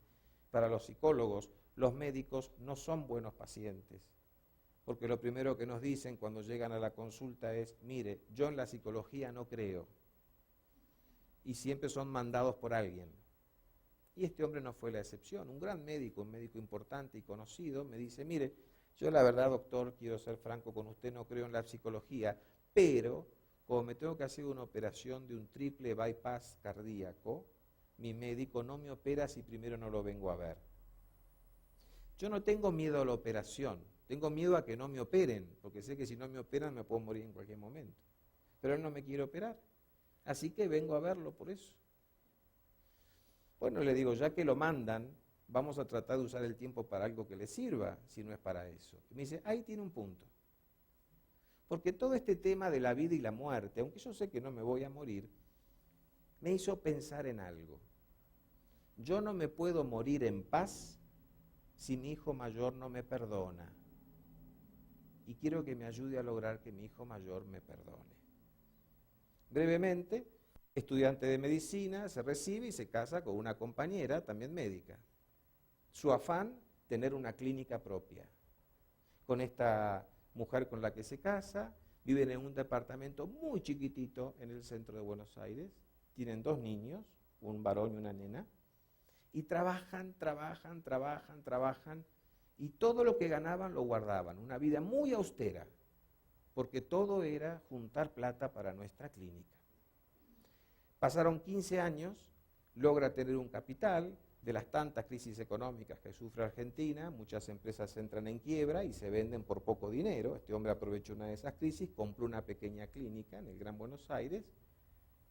para los psicólogos, los médicos no son buenos pacientes, porque lo primero que nos dicen cuando llegan a la consulta es, mire, yo en la psicología no creo, y siempre son mandados por alguien. Y este hombre no fue la excepción, un gran médico, un médico importante y conocido, me dice, mire, yo la verdad, doctor, quiero ser franco con usted, no creo en la psicología, pero como me tengo que hacer una operación de un triple bypass cardíaco, mi médico no me opera si primero no lo vengo a ver. Yo no tengo miedo a la operación, Tengo miedo a que no me operen, porque sé que si no me operan me puedo morir en cualquier momento. Pero él no me quiere operar, así que vengo a verlo por eso. Bueno, le digo, ya que lo mandan, vamos a tratar de usar el tiempo para algo que le sirva, si no es para eso. Y me dice, ahí tiene un punto. Porque todo este tema de la vida y la muerte, aunque yo sé que no me voy a morir, me hizo pensar en algo. Yo no me puedo morir en paz si mi hijo mayor no me perdona. Y quiero que me ayude a lograr que mi hijo mayor me perdone. Brevemente, estudiante de medicina, se recibe y se casa con una compañera, también médica. Su afán, tener una clínica propia. Con esta mujer con la que se casa, viven en un departamento muy chiquitito en el centro de Buenos Aires, tienen 2 niños, un varón y una nena, y trabajan, y todo lo que ganaban lo guardaban, una vida muy austera, porque todo era juntar plata para nuestra clínica. Pasaron 15 años, logra tener un capital. De las tantas crisis económicas que sufre Argentina, muchas empresas entran en quiebra y se venden por poco dinero. Este hombre aprovechó una de esas crisis, compró una pequeña clínica en el Gran Buenos Aires,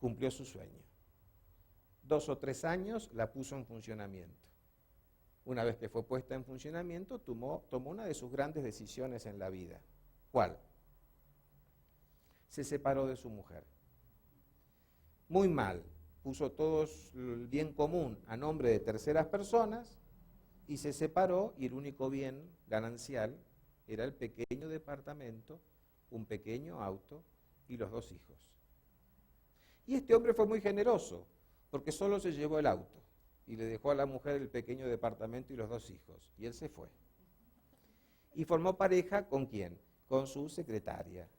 cumplió su sueño. 2 o 3 años la puso en funcionamiento. Una vez que fue puesta en funcionamiento, tomó una de sus grandes decisiones en la vida. ¿Cuál? Se separó de su mujer. Muy mal. Puso todo el bien común a nombre de terceras personas y se separó, y el único bien ganancial era el pequeño departamento, un pequeño auto y los 2 hijos. Y este hombre fue muy generoso, porque solo se llevó el auto y le dejó a la mujer el pequeño departamento y los 2 hijos, y él se fue. Y formó pareja ¿con quién? Con su secretaria,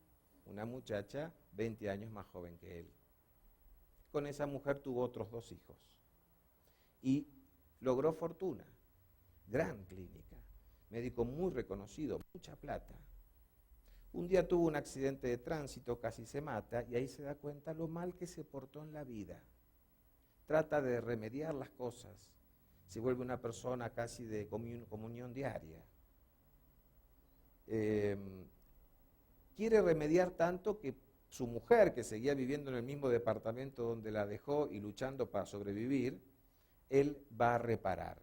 una muchacha 20 años más joven que él. Con esa mujer tuvo otros 2 hijos y logró fortuna, gran clínica, médico muy reconocido, mucha plata. Un día tuvo un accidente de tránsito, casi se mata, y ahí se da cuenta lo mal que se portó en la vida. Trata de remediar las cosas, se vuelve una persona casi de comunión diaria. Quiere remediar tanto que su mujer, que seguía viviendo en el mismo departamento donde la dejó y luchando para sobrevivir, él va a reparar.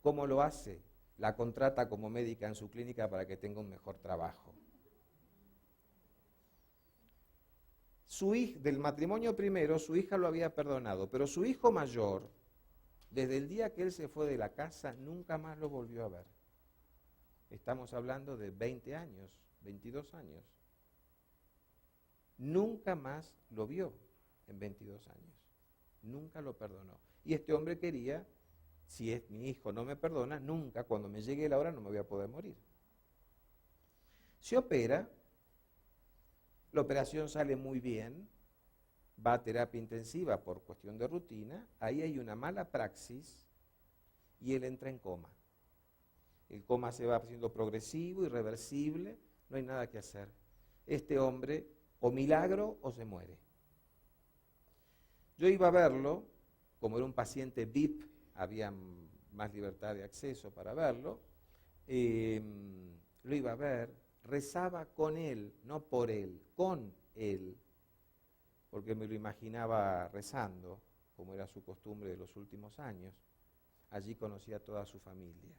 ¿Cómo lo hace? La contrata como médica en su clínica para que tenga un mejor trabajo. Del matrimonio primero, su hija lo había perdonado, pero su hijo mayor, desde el día que él se fue de la casa, nunca más lo volvió a ver. Estamos hablando de 20 años, 22 años. Nunca más lo vio en 22 años. Nunca lo perdonó. Y este hombre quería, si mi hijo no me perdona, nunca, cuando me llegue la hora, no me voy a poder morir. Se opera, la operación sale muy bien, va a terapia intensiva por cuestión de rutina, ahí hay una mala praxis y él entra en coma. El coma se va haciendo progresivo, irreversible, no hay nada que hacer. Este hombre o milagro o se muere. Yo iba a verlo, como era un paciente VIP, había más libertad de acceso para verlo, lo iba a ver, rezaba con él, no por él, con él, porque me lo imaginaba rezando, como era su costumbre de los últimos años. Allí conocí a toda su familia.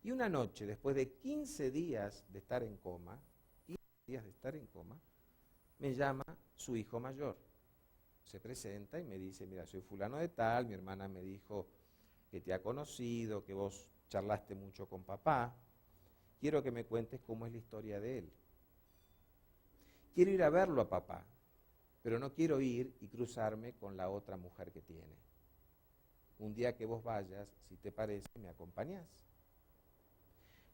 Y una noche, después de 15 días de estar en coma, me llama su hijo mayor. Se presenta y me dice, mira, soy fulano de tal, mi hermana me dijo que te ha conocido, que vos charlaste mucho con papá. Quiero que me cuentes cómo es la historia de él. Quiero ir a verlo a papá, pero no quiero ir y cruzarme con la otra mujer que tiene. Un día que vos vayas, si te parece, me acompañás.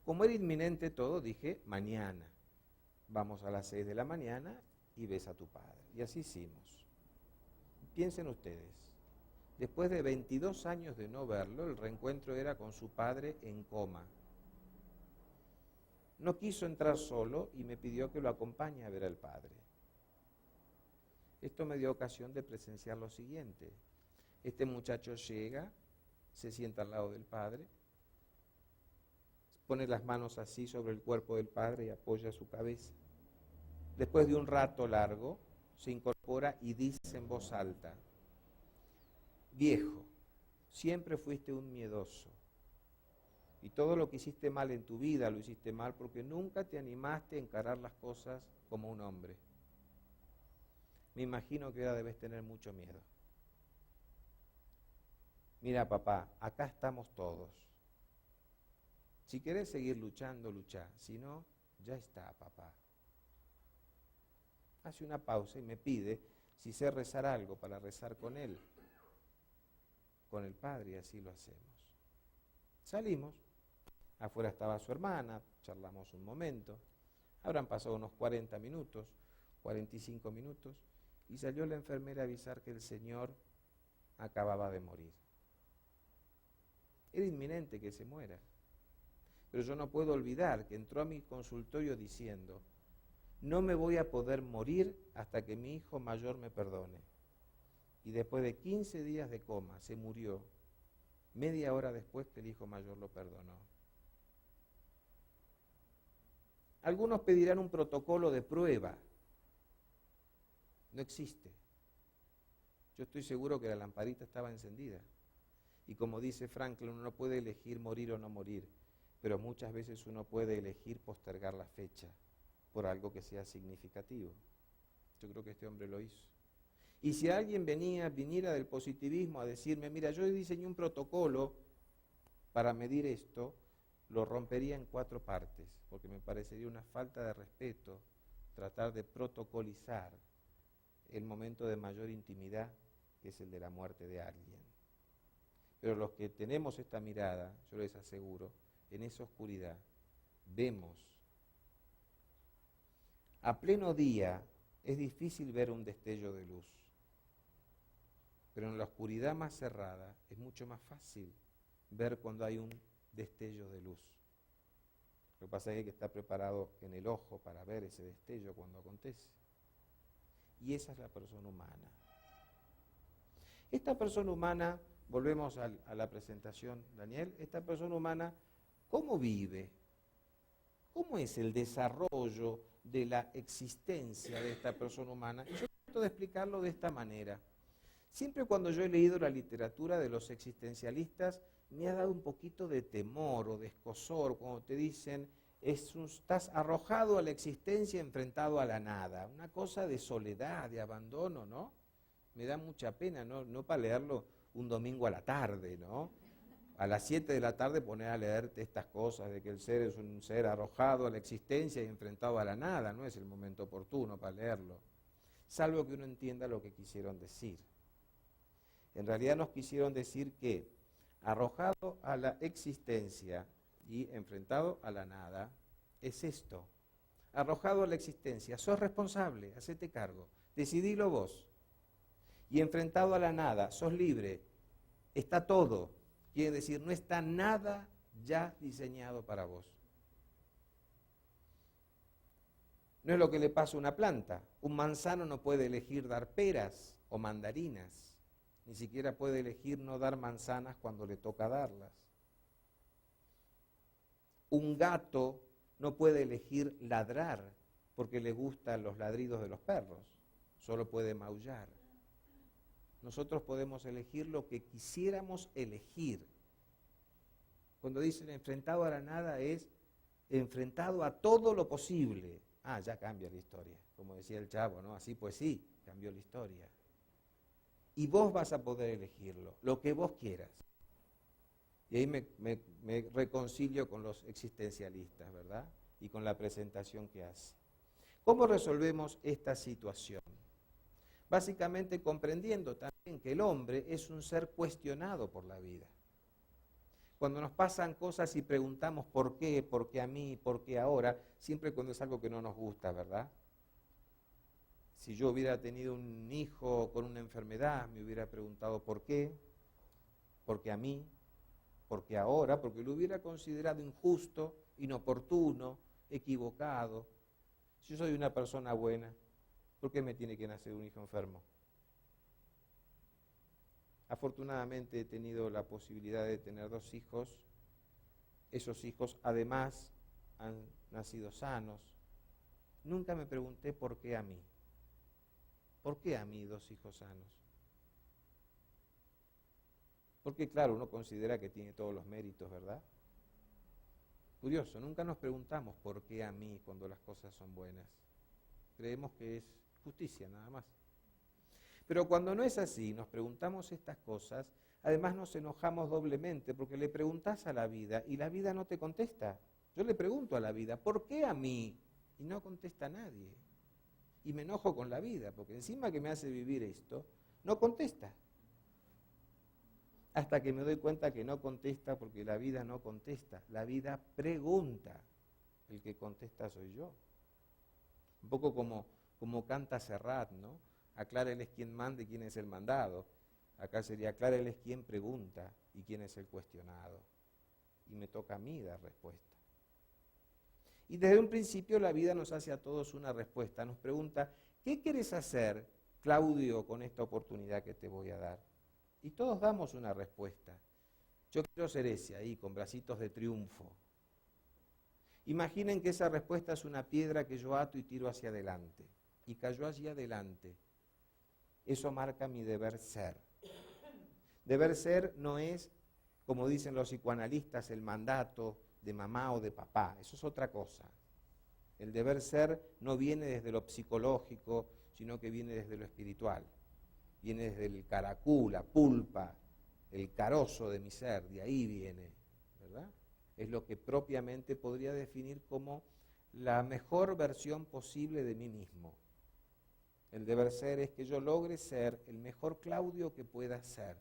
Como era inminente todo, dije, mañana. Vamos a las 6 de la mañana y ves a tu padre. Y así hicimos. Piensen ustedes, después de 22 años de no verlo, el reencuentro era con su padre en coma. No quiso entrar solo y me pidió que lo acompañe a ver al padre. Esto me dio ocasión de presenciar lo siguiente. Este muchacho llega, se sienta al lado del padre, pone las manos así sobre el cuerpo del padre y apoya su cabeza. Después de un rato largo, se incorpora y dice en voz alta: viejo, siempre fuiste un miedoso. Y todo lo que hiciste mal en tu vida lo hiciste mal porque nunca te animaste a encarar las cosas como un hombre. Me imagino que ahora debes tener mucho miedo. Mira, papá, acá estamos todos. Si querés seguir luchando, luchá. Si no, ya está, papá. Hace una pausa y me pide si sé rezar algo para rezar con él, con el padre, y así lo hacemos. Salimos. Afuera estaba su hermana, charlamos un momento. Habrán pasado unos 40 minutos, 45 minutos, y salió la enfermera a avisar que el señor acababa de morir. Era inminente que se muera. Pero yo no puedo olvidar que entró a mi consultorio diciendo: no me voy a poder morir hasta que mi hijo mayor me perdone. Y después de 15 días de coma, se murió media hora después que el hijo mayor lo perdonó. Algunos pedirán un protocolo de prueba. No existe. Yo estoy seguro que la lamparita estaba encendida. Y como dice Franklin, uno no puede elegir morir o no morir, pero muchas veces uno puede elegir postergar la fecha por algo que sea significativo. Yo creo que este hombre lo hizo. Y si alguien viniera del positivismo a decirme: mira, yo diseñé un protocolo para medir esto, lo rompería en 4 partes, porque me parecería una falta de respeto tratar de protocolizar el momento de mayor intimidad, que es el de la muerte de alguien. Pero los que tenemos esta mirada, yo les aseguro, en esa oscuridad vemos. A pleno día es difícil ver un destello de luz, pero en la oscuridad más cerrada es mucho más fácil ver cuando hay un destello de luz. Lo que pasa es que hay que estar preparado en el ojo para ver ese destello cuando acontece. Y esa es la persona humana. Esta persona humana, volvemos a la presentación, Daniel, esta persona humana, ¿cómo vive? ¿Cómo es el desarrollo de la existencia de esta persona humana? Y yo trato de explicarlo de esta manera. Siempre cuando yo he leído la literatura de los existencialistas, me ha dado un poquito de temor o de escozor cuando te dicen: estás arrojado a la existencia, enfrentado a la nada. Una cosa de soledad, de abandono, ¿no? Me da mucha pena, no para leerlo un domingo a la tarde, ¿no? A las 7 de la tarde poner a leerte estas cosas de que el ser es un ser arrojado a la existencia y enfrentado a la nada. No es el momento oportuno para leerlo, salvo que uno entienda lo que quisieron decir. En realidad nos quisieron decir que arrojado a la existencia y enfrentado a la nada es esto. Arrojado a la existencia, sos responsable, hacete cargo, decidilo vos. Y enfrentado a la nada, sos libre, está todo. Quiere decir, no está nada ya diseñado para vos. No es lo que le pasa a una planta. Un manzano no puede elegir dar peras o mandarinas. Ni siquiera puede elegir no dar manzanas cuando le toca darlas. Un gato no puede elegir ladrar porque le gustan los ladridos de los perros. Solo puede maullar. Nosotros podemos elegir lo que quisiéramos elegir. Cuando dicen enfrentado a la nada es enfrentado a todo lo posible. Ah, ya cambia la historia. Como decía el Chavo, ¿no? Así pues sí, cambió la historia. Y vos vas a poder elegirlo, lo que vos quieras. Y ahí me reconcilio con los existencialistas, ¿verdad? Y con la presentación que hace. ¿Cómo resolvemos esta situación? Básicamente comprendiendo también que el hombre es un ser cuestionado por la vida. Cuando nos pasan cosas y preguntamos por qué a mí, por qué ahora, siempre cuando es algo que no nos gusta, ¿verdad? Si yo hubiera tenido un hijo con una enfermedad, me hubiera preguntado por qué a mí, por qué ahora, porque lo hubiera considerado injusto, inoportuno, equivocado. Si yo soy una persona buena, ¿por qué me tiene que nacer un hijo enfermo? Afortunadamente he tenido la posibilidad de tener 2 hijos esos hijos además han nacido sanos. Nunca me pregunté por qué a mí. ¿Por qué a mí 2 hijos sanos? Porque claro, uno considera que tiene todos los méritos, ¿verdad? Curioso, nunca nos preguntamos por qué a mí cuando las cosas son buenas. Creemos que es justicia nada más. Pero cuando no es así, nos preguntamos estas cosas, además nos enojamos doblemente porque le preguntás a la vida y la vida no te contesta. Yo le pregunto a la vida, ¿por qué a mí? Y no contesta nadie. Y me enojo con la vida, porque encima que me hace vivir esto, no contesta. Hasta que me doy cuenta que no contesta porque la vida no contesta. La vida pregunta. El que contesta soy yo. Un poco como canta Serrat, ¿no? Acláreles quién manda y quién es el mandado. Acá sería acláreles quién pregunta y quién es el cuestionado. Y me toca a mí dar respuesta. Y desde un principio la vida nos hace a todos una respuesta. Nos pregunta, ¿qué quieres hacer, Claudio, con esta oportunidad que te voy a dar? Y todos damos una respuesta. Yo quiero ser ese ahí, con bracitos de triunfo. Imaginen que esa respuesta es una piedra que yo ato y tiro hacia adelante. Y cayó allí adelante. Eso marca mi deber ser. Deber ser no es, como dicen los psicoanalistas, el mandato de mamá o de papá. Eso es otra cosa. El deber ser no viene desde lo psicológico, sino que viene desde lo espiritual. Viene desde el caracú, la pulpa, el carozo de mi ser, de ahí viene, ¿verdad? Es lo que propiamente podría definir como la mejor versión posible de mí mismo. El deber ser es que yo logre ser el mejor Claudio que pueda ser.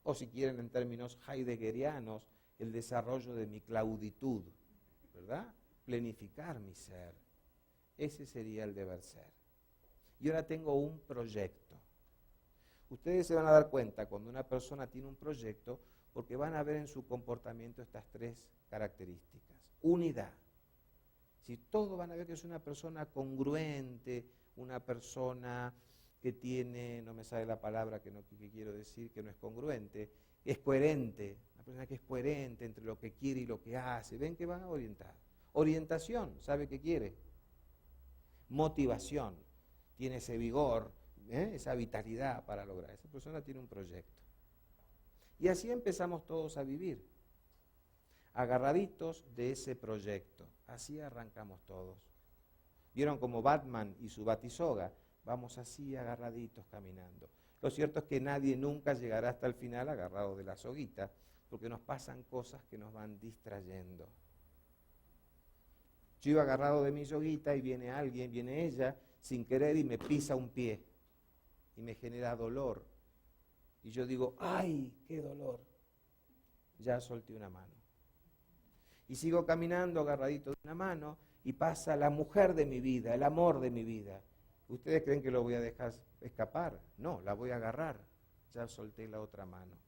O si quieren en términos heideggerianos, el desarrollo de mi clauditud, ¿verdad? Plenificar mi ser. Ese sería el deber ser. Y ahora tengo un proyecto. Ustedes se van a dar cuenta cuando una persona tiene un proyecto porque van a ver en su comportamiento estas 3 características. Unidad. Si todos van a ver que es una persona congruente, una persona que tiene, no me sale la palabra que quiero decir, que no es congruente, es coherente, una persona que es coherente entre lo que quiere y lo que hace. ¿Ven que va orientado? Orientación, sabe qué quiere. Motivación, tiene ese vigor, esa vitalidad para lograr. Esa persona tiene un proyecto. Y así empezamos todos a vivir, agarraditos de ese proyecto. Así arrancamos todos. ¿Vieron como Batman y su batisoga? Vamos así agarraditos caminando. Lo cierto es que nadie nunca llegará hasta el final agarrado de la soguita, porque nos pasan cosas que nos van distrayendo. Yo iba agarrado de mi soguita y viene alguien, viene ella, sin querer y me pisa un pie y me genera dolor. Y yo digo, ¡ay, qué dolor! Ya solté una mano. Y sigo caminando agarradito de una mano y pasa la mujer de mi vida, el amor de mi vida. ¿Ustedes creen que lo voy a dejar escapar? No, la voy a agarrar. Ya solté la otra mano.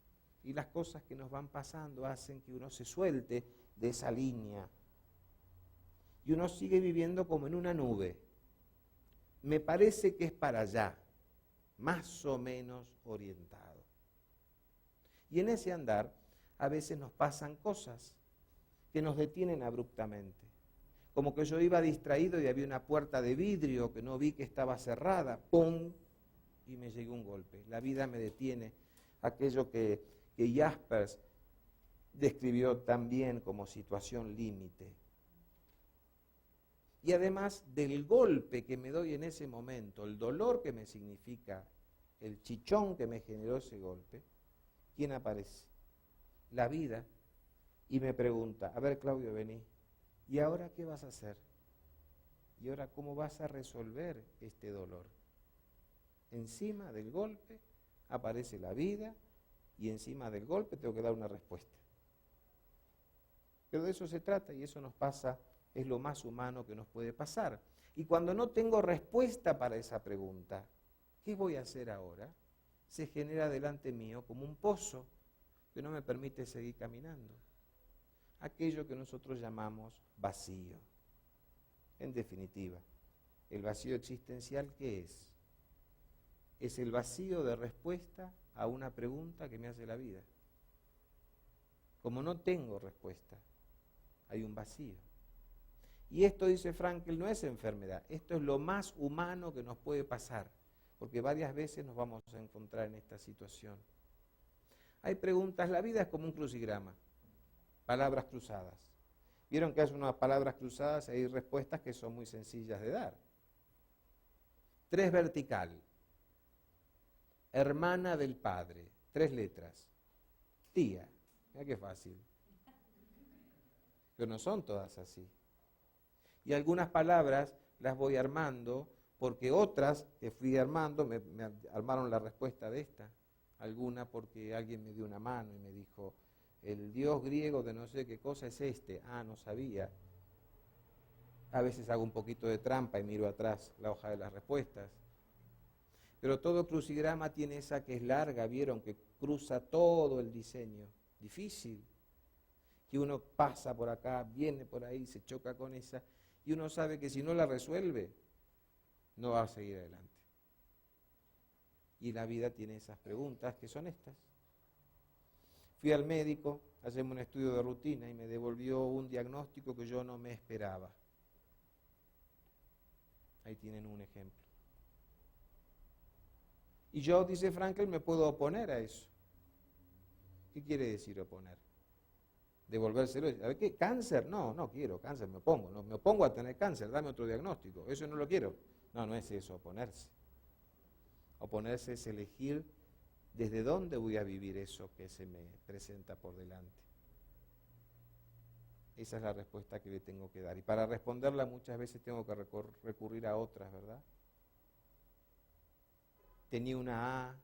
Y las cosas que nos van pasando hacen que uno se suelte de esa línea. Y uno sigue viviendo como en una nube. Me parece que es para allá, más o menos orientado. Y en ese andar a veces nos pasan cosas que nos detienen abruptamente. Como que yo iba distraído y había una puerta de vidrio que no vi que estaba cerrada, ¡pum! Y me llegó un golpe. La vida me detiene, aquello que Jaspers describió también como situación límite. Y además del golpe que me doy en ese momento, el dolor que me significa, el chichón que me generó ese golpe, ¿quién aparece? La vida. Y me pregunta, a ver Claudio, vení, ¿y ahora qué vas a hacer? ¿Y ahora cómo vas a resolver este dolor? Encima del golpe aparece la vida y encima del golpe tengo que dar una respuesta. Pero de eso se trata y eso nos pasa, es lo más humano que nos puede pasar. Y cuando no tengo respuesta para esa pregunta, ¿qué voy a hacer ahora? Se genera delante mío como un pozo que no me permite seguir caminando. Aquello que nosotros llamamos vacío. En definitiva, el vacío existencial, ¿qué es? Es el vacío de respuesta a una pregunta que me hace la vida. Como no tengo respuesta, hay un vacío. Y esto, dice Frankl, no es enfermedad, esto es lo más humano que nos puede pasar, porque varias veces nos vamos a encontrar en esta situación. Hay preguntas, la vida es como un crucigrama, palabras cruzadas. Vieron que hay unas palabras cruzadas y hay respuestas que son muy sencillas de dar. 3 vertical, hermana del padre, 3 letras, tía, mira qué fácil. Pero no son todas así. Y algunas palabras las voy armando porque otras que fui armando me armaron la respuesta de esta. Alguna porque alguien me dio una mano y me dijo, el dios griego de no sé qué cosa es este. Ah, no sabía. A veces hago un poquito de trampa y miro atrás la hoja de las respuestas. Pero todo crucigrama tiene esa que es larga, vieron, que cruza todo el diseño. Difícil. Que uno pasa por acá, viene por ahí, se choca con esa, y uno sabe que si no la resuelve, no va a seguir adelante. Y la vida tiene esas preguntas que son estas. Fui al médico, hacemos un estudio de rutina y me devolvió un diagnóstico que yo no me esperaba. Ahí tienen un ejemplo. Y yo, dice Frankl, me puedo oponer a eso. ¿Qué quiere decir oponer? Devolvérselo. ¿A ver qué? ¿Cáncer? No, no quiero cáncer, me opongo. No, me opongo a tener cáncer, dame otro diagnóstico. Eso no lo quiero. No, no es eso, oponerse. Oponerse es elegir desde dónde voy a vivir eso que se me presenta por delante. Esa es la respuesta que le tengo que dar. Y para responderla muchas veces tengo que recurrir a otras, ¿verdad? Tenía una A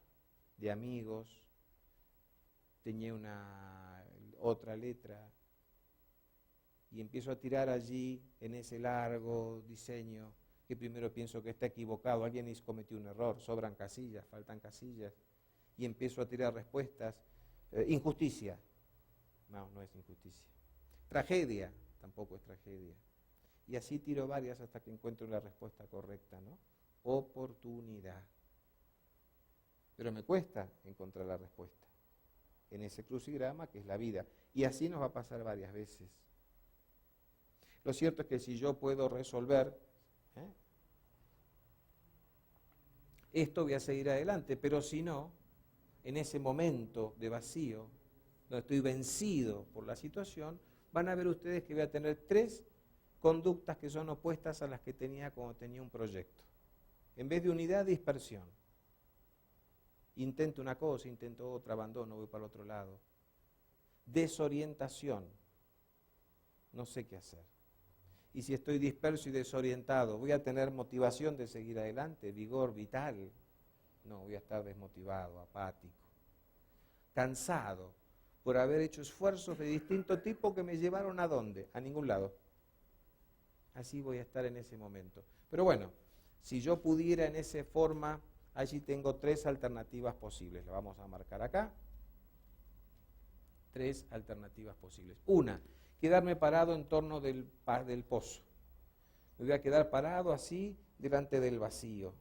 de amigos, tenía otra letra, y empiezo a tirar allí, en ese largo diseño, que primero pienso que está equivocado, alguien cometió un error, sobran casillas, faltan casillas, y empiezo a tirar respuestas. Injusticia, no, no es injusticia. Tragedia, tampoco es tragedia. Y así tiro varias hasta que encuentro la respuesta correcta, ¿no? Oportunidad. Pero me cuesta encontrar la respuesta en ese crucigrama que es la vida. Y así nos va a pasar varias veces. Lo cierto es que si yo puedo resolver, esto voy a seguir adelante, pero si no, en ese momento de vacío, donde estoy vencido por la situación, van a ver ustedes que voy a tener 3 conductas que son opuestas a las que tenía cuando tenía un proyecto. En vez de unidad, dispersión. Intento una cosa, intento otra, abandono, voy para el otro lado. Desorientación. No sé qué hacer. Y si estoy disperso y desorientado, ¿voy a tener motivación de seguir adelante? Vigor vital. No, voy a estar desmotivado, apático. Cansado por haber hecho esfuerzos de distinto tipo que me llevaron ¿a dónde? A ningún lado. Así voy a estar en ese momento. Pero bueno, si yo pudiera en esa forma, allí tengo 3 alternativas posibles. La vamos a marcar acá. 3 alternativas posibles. Una, quedarme parado en torno del pozo. Me voy a quedar parado así delante del vacío.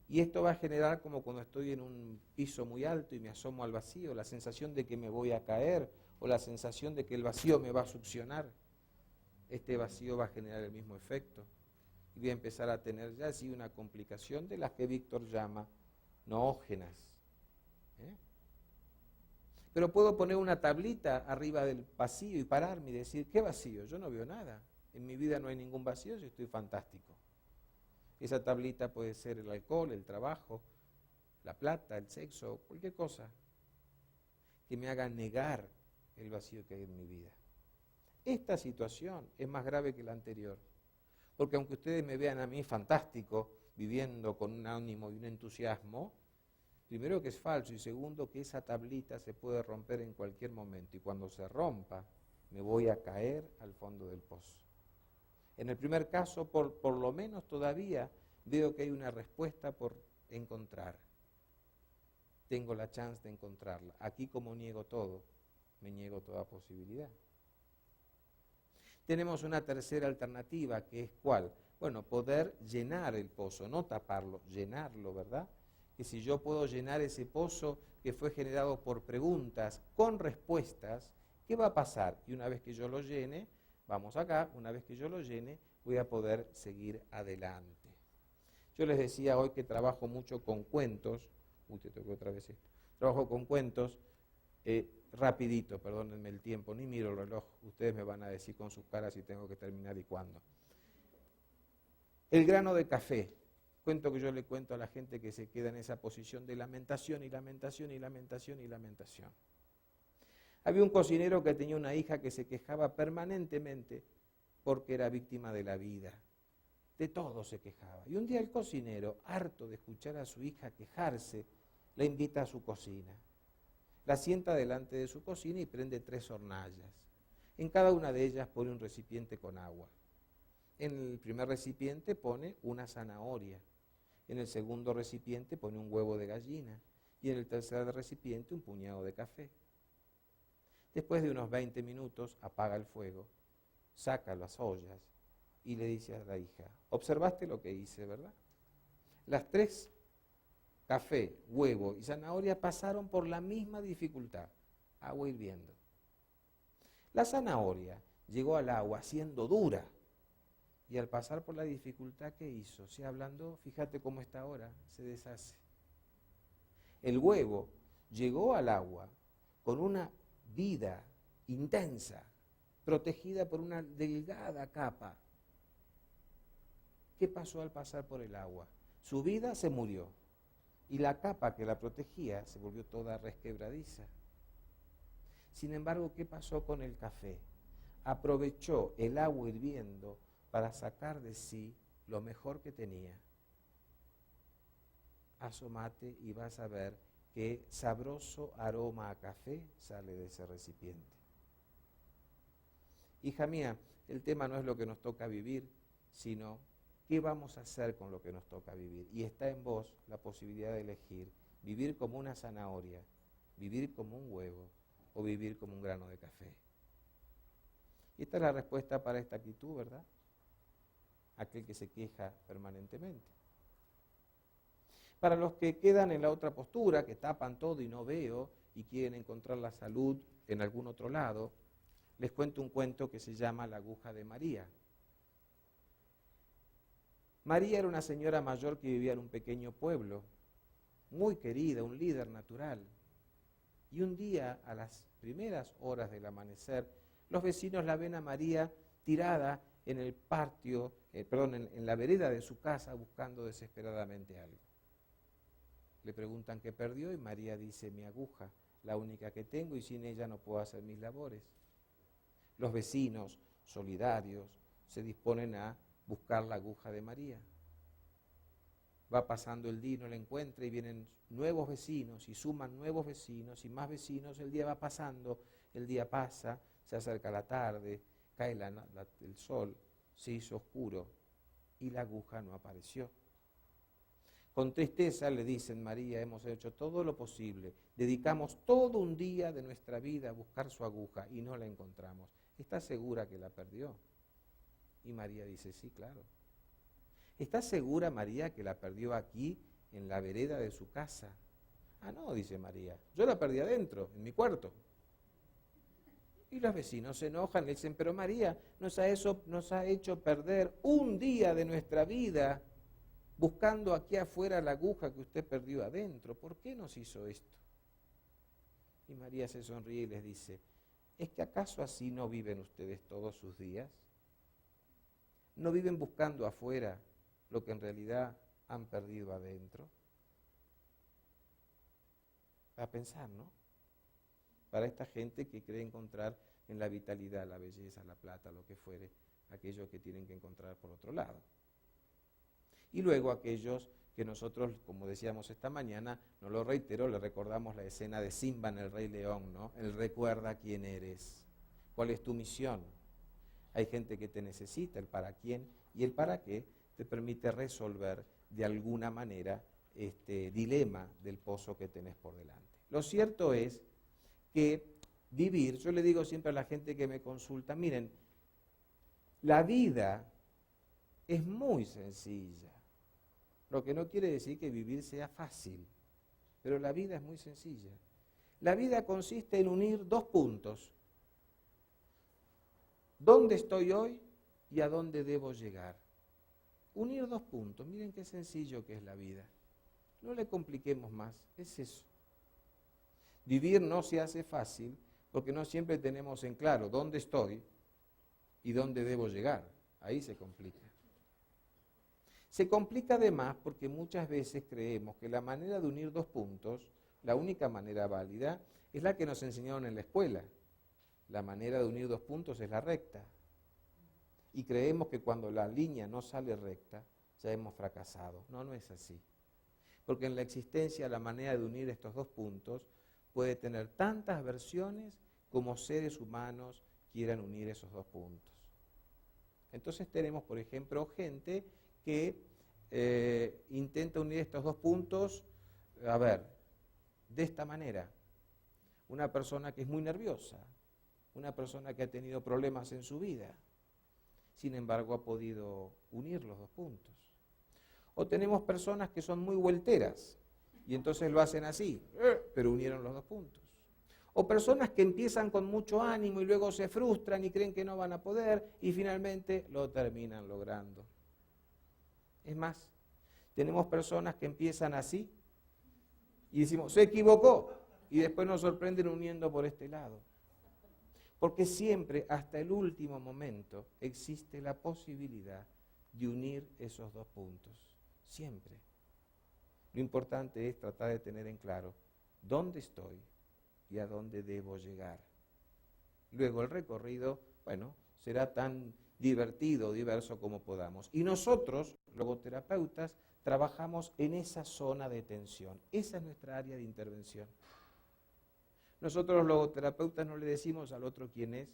Y esto va a generar como cuando estoy en un piso muy alto y me asomo al vacío, la sensación de que me voy a caer o la sensación de que el vacío me va a succionar. Este vacío va a generar el mismo efecto. Y voy a empezar a tener ya así una complicación de las que Víctor llama noógenas. Pero puedo poner una tablita arriba del vacío y pararme y decir, ¿qué vacío? Yo no veo nada. En mi vida no hay ningún vacío, yo estoy fantástico. Esa tablita puede ser el alcohol, el trabajo, la plata, el sexo, cualquier cosa que me haga negar el vacío que hay en mi vida. Esta situación es más grave que la anterior, porque aunque ustedes me vean a mí fantástico, viviendo con un ánimo y un entusiasmo, primero que es falso y segundo que esa tablita se puede romper en cualquier momento y cuando se rompa me voy a caer al fondo del pozo. En el primer caso, por lo menos todavía veo que hay una respuesta por encontrar. Tengo la chance de encontrarla. Aquí como niego todo, me niego toda posibilidad. Tenemos una tercera alternativa que es ¿cuál? Bueno, poder llenar el pozo, no taparlo, llenarlo, ¿verdad? que si yo puedo llenar ese pozo que fue generado por preguntas con respuestas, ¿qué va a pasar? Y una vez que yo lo llene, vamos acá, una vez que yo lo llene, voy a poder seguir adelante. Yo les decía hoy que trabajo mucho con cuentos. Te toco otra vez esto. Trabajo con cuentos, rapidito, perdónenme el tiempo, ni miro el reloj. Ustedes me van a decir con sus caras si tengo que terminar y cuándo. El grano de café. Cuento que yo le cuento a la gente que se queda en esa posición de lamentación y lamentación y lamentación y lamentación. Había un cocinero que tenía una hija que se quejaba permanentemente porque era víctima de la vida. De todo se quejaba. Y un día el cocinero, harto de escuchar a su hija quejarse, la invita a su cocina. La sienta delante de su cocina y prende 3 hornallas. En cada una de ellas pone un recipiente con agua. En el primer recipiente pone una zanahoria. En el segundo recipiente pone un huevo de gallina. Y en el tercer recipiente un puñado de café. Después de unos 20 minutos apaga el fuego, saca las ollas y le dice a la hija, observaste lo que hice, ¿verdad? Las 3, café, huevo y zanahoria, pasaron por la misma dificultad, agua hirviendo. La zanahoria llegó al agua siendo dura y al pasar por la dificultad, ¿qué hizo? Se ablandó, fíjate cómo está ahora, se deshace. El huevo llegó al agua con una vida intensa, protegida por una delgada capa. ¿Qué pasó al pasar por el agua? Su vida se murió y la capa que la protegía se volvió toda resquebradiza. Sin embargo, ¿qué pasó con el café? Aprovechó el agua hirviendo para sacar de sí lo mejor que tenía. Asómate y vas a ver qué sabroso aroma a café sale de ese recipiente. Hija mía, el tema no es lo que nos toca vivir, sino qué vamos a hacer con lo que nos toca vivir. Y está en vos la posibilidad de elegir vivir como una zanahoria, vivir como un huevo o vivir como un grano de café. Y esta es la respuesta para esta actitud, ¿verdad? Aquel que se queja permanentemente. Para los que quedan en la otra postura, que tapan todo y no veo y quieren encontrar la salud en algún otro lado, les cuento un cuento que se llama La aguja de María. María era una señora mayor que vivía en un pequeño pueblo, muy querida, un líder natural. Y un día, a las primeras horas del amanecer, los vecinos la ven a María tirada en el patio, en la vereda de su casa, buscando desesperadamente algo. Le preguntan qué perdió y María dice, mi aguja, la única que tengo y sin ella no puedo hacer mis labores. Los vecinos, solidarios, se disponen a buscar la aguja de María. Va pasando el día y no la encuentra y vienen nuevos vecinos y suman nuevos vecinos y más vecinos. El día va pasando, el día pasa, se acerca la tarde, cae el sol, se hizo oscuro y la aguja no apareció. Con tristeza le dicen, María, hemos hecho todo lo posible, dedicamos todo un día de nuestra vida a buscar su aguja y no la encontramos. ¿Estás segura que la perdió? Y María dice, sí, claro. ¿Estás segura, María, que la perdió aquí, en la vereda de su casa? Ah, no, dice María, yo la perdí adentro, en mi cuarto. Y los vecinos se enojan, le dicen, pero María, nos ha hecho perder un día de nuestra vida buscando aquí afuera la aguja que usted perdió adentro. ¿Por qué nos hizo esto? Y María se sonríe y les dice, ¿es que acaso así no viven ustedes todos sus días? ¿No viven buscando afuera lo que en realidad han perdido adentro? Para pensar, ¿no? Para esta gente que cree encontrar en la vitalidad, la belleza, la plata, lo que fuere, aquello que tienen que encontrar por otro lado. Y luego aquellos que nosotros, como decíamos esta mañana, no lo reitero, le recordamos la escena de Simba en El Rey León, ¿no? Él recuerda quién eres, cuál es tu misión. Hay gente que te necesita, el para quién y el para qué te permite resolver de alguna manera este dilema del pozo que tenés por delante. Lo cierto es que vivir, yo le digo siempre a la gente que me consulta, miren, la vida es muy sencilla. Lo que no quiere decir que vivir sea fácil, pero la vida es muy sencilla. La vida consiste en unir dos puntos. ¿Dónde estoy hoy y a dónde debo llegar? Unir dos puntos, miren qué sencillo que es la vida. No le compliquemos más, es eso. Vivir no se hace fácil porque no siempre tenemos en claro dónde estoy y dónde debo llegar. Ahí se complica. Se complica además porque muchas veces creemos que la manera de unir dos puntos, la única manera válida, es la que nos enseñaron en la escuela. La manera de unir dos puntos es la recta. Y creemos que cuando la línea no sale recta, ya hemos fracasado. No, no es así. Porque en la existencia la manera de unir estos dos puntos puede tener tantas versiones como seres humanos quieran unir esos dos puntos. Entonces tenemos, por ejemplo, gente que intenta unir estos dos puntos, de esta manera. Una persona que es muy nerviosa, una persona que ha tenido problemas en su vida, sin embargo ha podido unir los dos puntos. O tenemos personas que son muy vuelteras y entonces lo hacen así, pero unieron los dos puntos. O personas que empiezan con mucho ánimo y luego se frustran y creen que no van a poder y finalmente lo terminan logrando. Es más, tenemos personas que empiezan así y decimos, se equivocó, y después nos sorprenden uniendo por este lado. Porque siempre, hasta el último momento, existe la posibilidad de unir esos dos puntos. Siempre. Lo importante es tratar de tener en claro dónde estoy y a dónde debo llegar. Luego el recorrido, será tan divertido, diverso como podamos. Y nosotros, logoterapeutas, trabajamos en esa zona de tensión. Esa es nuestra área de intervención. Nosotros los logoterapeutas no le decimos al otro quién es,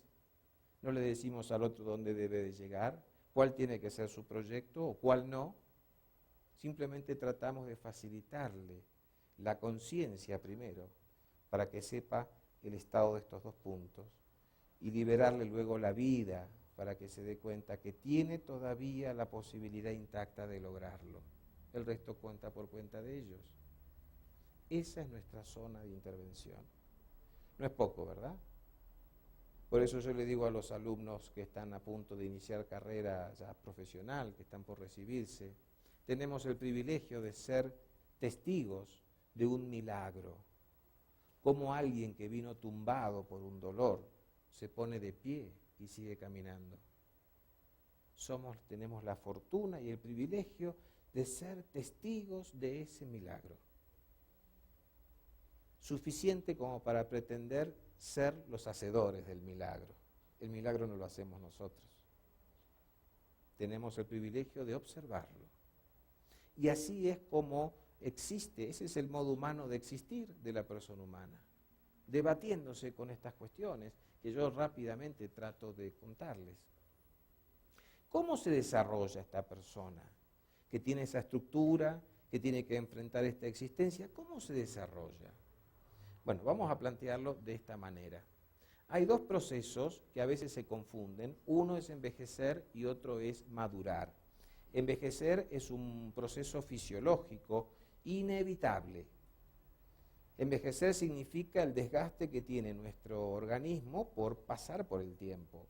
no le decimos al otro dónde debe de llegar, cuál tiene que ser su proyecto o cuál no. Simplemente tratamos de facilitarle la conciencia primero, para que sepa el estado de estos dos puntos, y liberarle luego la vida, para que se dé cuenta que tiene todavía la posibilidad intacta de lograrlo. El resto cuenta por cuenta de ellos. Esa es nuestra zona de intervención. No es poco, ¿verdad? Por eso yo le digo a los alumnos que están a punto de iniciar carrera ya profesional, que están por recibirse, tenemos el privilegio de ser testigos de un milagro. Como alguien que vino tumbado por un dolor se pone de pie y sigue caminando. Tenemos la fortuna y el privilegio de ser testigos de ese milagro. Suficiente como para pretender ser los hacedores del milagro. El milagro no lo hacemos nosotros. Tenemos el privilegio de observarlo. Y así es como existe, ese es el modo humano de existir de la persona humana, debatiéndose con estas cuestiones que yo rápidamente trato de contarles. ¿Cómo se desarrolla esta persona que tiene esa estructura, que tiene que enfrentar esta existencia? ¿Cómo se desarrolla? Bueno, vamos a plantearlo de esta manera. Hay dos procesos que a veces se confunden. Uno es envejecer y otro es madurar. Envejecer es un proceso fisiológico inevitable. Envejecer significa el desgaste que tiene nuestro organismo por pasar por el tiempo.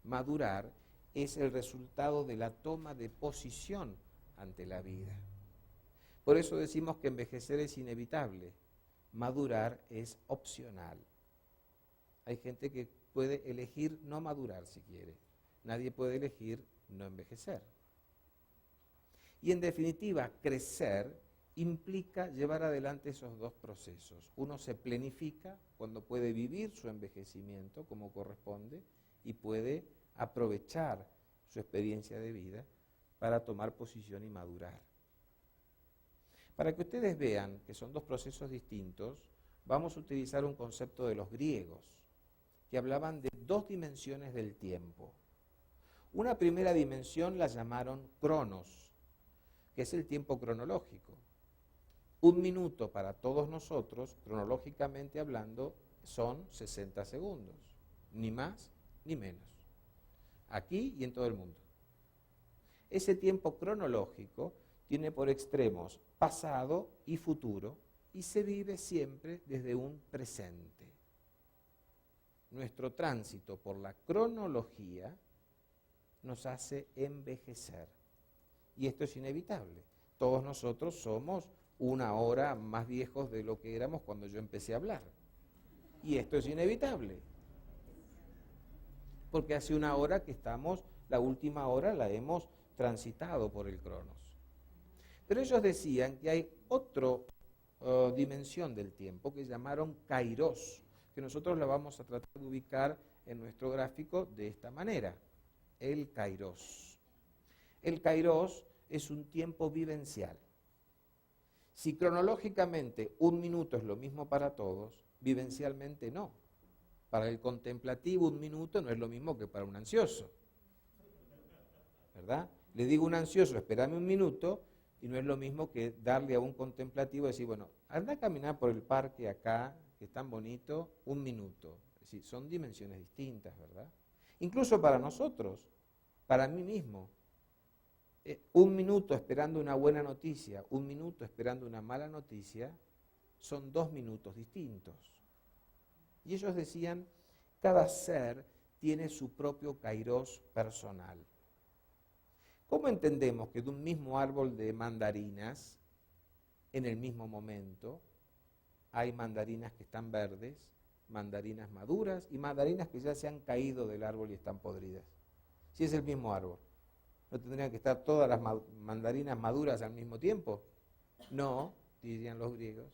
Madurar es el resultado de la toma de posición ante la vida. Por eso decimos que envejecer es inevitable. Madurar es opcional. Hay gente que puede elegir no madurar si quiere. Nadie puede elegir no envejecer. Y en definitiva, crecer implica llevar adelante esos dos procesos. Uno se planifica cuando puede vivir su envejecimiento como corresponde y puede aprovechar su experiencia de vida para tomar posición y madurar. Para que ustedes vean que son dos procesos distintos, vamos a utilizar un concepto de los griegos, que hablaban de dos dimensiones del tiempo. Una primera dimensión la llamaron cronos, que es el tiempo cronológico. Un minuto para todos nosotros, cronológicamente hablando, son 60 segundos, ni más ni menos, aquí y en todo el mundo. Ese tiempo cronológico tiene por extremos pasado y futuro y se vive siempre desde un presente. Nuestro tránsito por la cronología nos hace envejecer. Y esto es inevitable. Todos nosotros somos una hora más viejos de lo que éramos cuando yo empecé a hablar. Y esto es inevitable. Porque hace una hora que estamos, la última hora la hemos transitado por el Cronos. Pero ellos decían que hay otra dimensión del tiempo que llamaron Kairos, que nosotros la vamos a tratar de ubicar en nuestro gráfico de esta manera, el Kairos. El Kairos es un tiempo vivencial. Si cronológicamente un minuto es lo mismo para todos, vivencialmente no. Para el contemplativo un minuto no es lo mismo que para un ansioso, ¿verdad? Le digo a un ansioso, espérame un minuto, y no es lo mismo que darle a un contemplativo y decir, bueno, anda a caminar por el parque acá, que es tan bonito, un minuto. Es decir, son dimensiones distintas, ¿verdad? Incluso para nosotros, para mí mismo, un minuto esperando una buena noticia, un minuto esperando una mala noticia, son 2 minutos distintos. Y ellos decían, cada ser tiene su propio kairos personal. ¿Cómo entendemos que de un mismo árbol de mandarinas, en el mismo momento, hay mandarinas que están verdes, mandarinas maduras y mandarinas que ya se han caído del árbol y están podridas? Si es el mismo árbol, ¿no tendrían que estar todas las mandarinas maduras al mismo tiempo? No, dirían los griegos,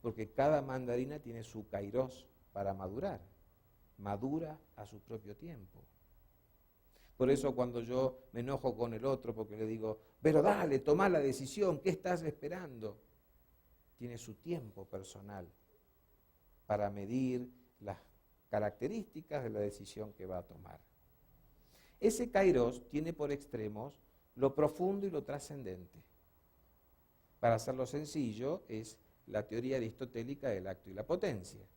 porque cada mandarina tiene su kairos para madurar, madura a su propio tiempo. Por eso cuando yo me enojo con el otro porque le digo, pero dale, toma la decisión, ¿qué estás esperando? Tiene su tiempo personal para medir las características de la decisión que va a tomar. Ese kairos tiene por extremos lo profundo y lo trascendente. Para hacerlo sencillo, es la teoría aristotélica del acto y la potencia.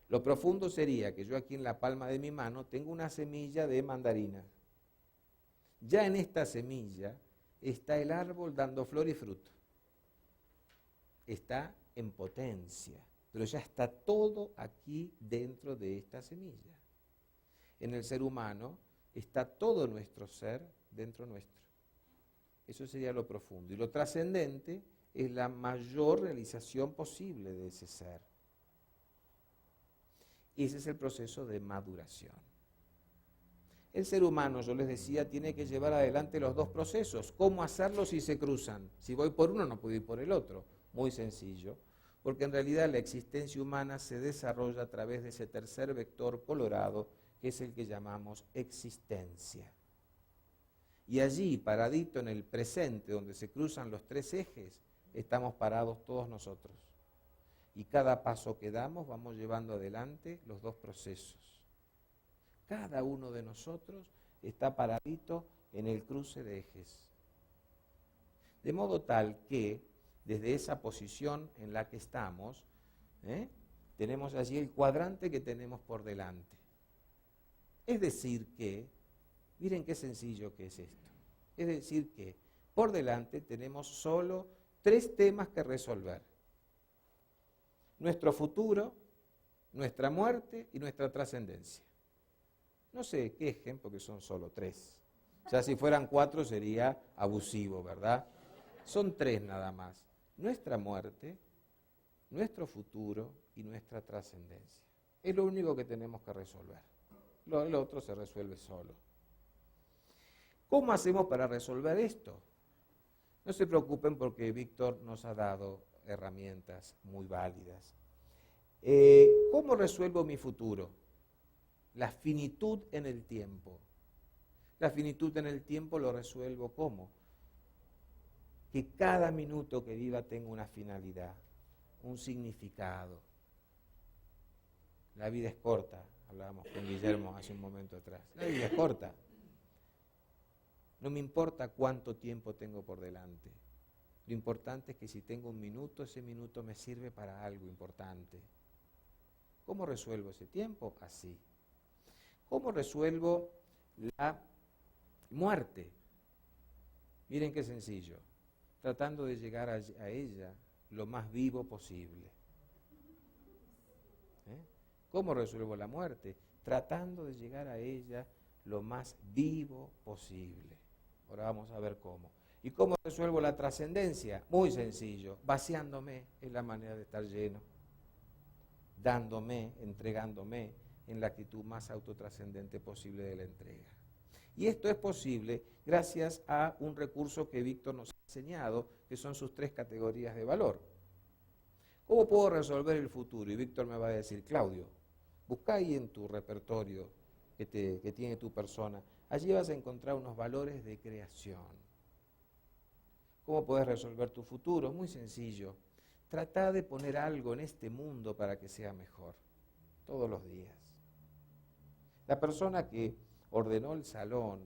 Lo profundo sería que yo aquí en la palma de mi mano tengo una semilla de mandarina. Ya en esta semilla está el árbol dando flor y fruto. Está en potencia, pero ya está todo aquí dentro de esta semilla. En el ser humano está todo nuestro ser dentro nuestro. Eso sería lo profundo. Y lo trascendente es la mayor realización posible de ese ser. Ese es el proceso de maduración. El ser humano, yo les decía, tiene que llevar adelante los dos procesos. ¿Cómo hacerlo si se cruzan? Si voy por uno, no puedo ir por el otro. Muy sencillo, porque en realidad la existencia humana se desarrolla a través de ese tercer vector colorado, que es el que llamamos existencia. Y allí, paradito en el presente, donde se cruzan los 3 ejes, estamos parados todos nosotros. Y cada paso que damos vamos llevando adelante los 2 procesos. Cada uno de nosotros está paradito en el cruce de ejes. De modo tal que, desde esa posición en la que estamos, tenemos allí el cuadrante que tenemos por delante. Es decir que, miren qué sencillo que es esto. Es decir que, por delante tenemos solo 3 temas que resolver. Nuestro futuro, nuestra muerte y nuestra trascendencia. No se quejen porque son solo 3. Ya si fueran 4 sería abusivo, ¿verdad? Son 3 nada más. Nuestra muerte, nuestro futuro y nuestra trascendencia. Es lo único que tenemos que resolver. El otro se resuelve solo. ¿Cómo hacemos para resolver esto? No se preocupen porque Víctor nos ha dado herramientas muy válidas. ¿Cómo resuelvo mi futuro? La finitud en el tiempo. La finitud en el tiempo lo resuelvo ¿cómo? Que cada minuto que viva tenga una finalidad, un significado. La vida es corta, hablábamos con Guillermo hace un momento atrás. La vida es corta. No me importa cuánto tiempo tengo por delante. Lo importante es que si tengo un minuto, ese minuto me sirve para algo importante. ¿Cómo resuelvo ese tiempo? Así. ¿Cómo resuelvo la muerte? Miren qué sencillo. tratando de llegar a ella lo más vivo posible. ¿Cómo resuelvo la muerte? Tratando de llegar a ella lo más vivo posible. Ahora vamos a ver cómo. ¿Y cómo resuelvo la trascendencia? Muy sencillo, vaciándome es la manera de estar lleno, dándome, entregándome en la actitud más autotrascendente posible de la entrega. Y esto es posible gracias a un recurso que Víctor nos ha enseñado, que son sus 3 categorías de valor. ¿Cómo puedo resolver el futuro? Y Víctor me va a decir, Claudio, busca ahí en tu repertorio que tiene tu persona, allí vas a encontrar unos valores de creación. ¿Cómo puedes resolver tu futuro? Muy sencillo. Trata de poner algo en este mundo para que sea mejor, todos los días. La persona que ordenó el salón,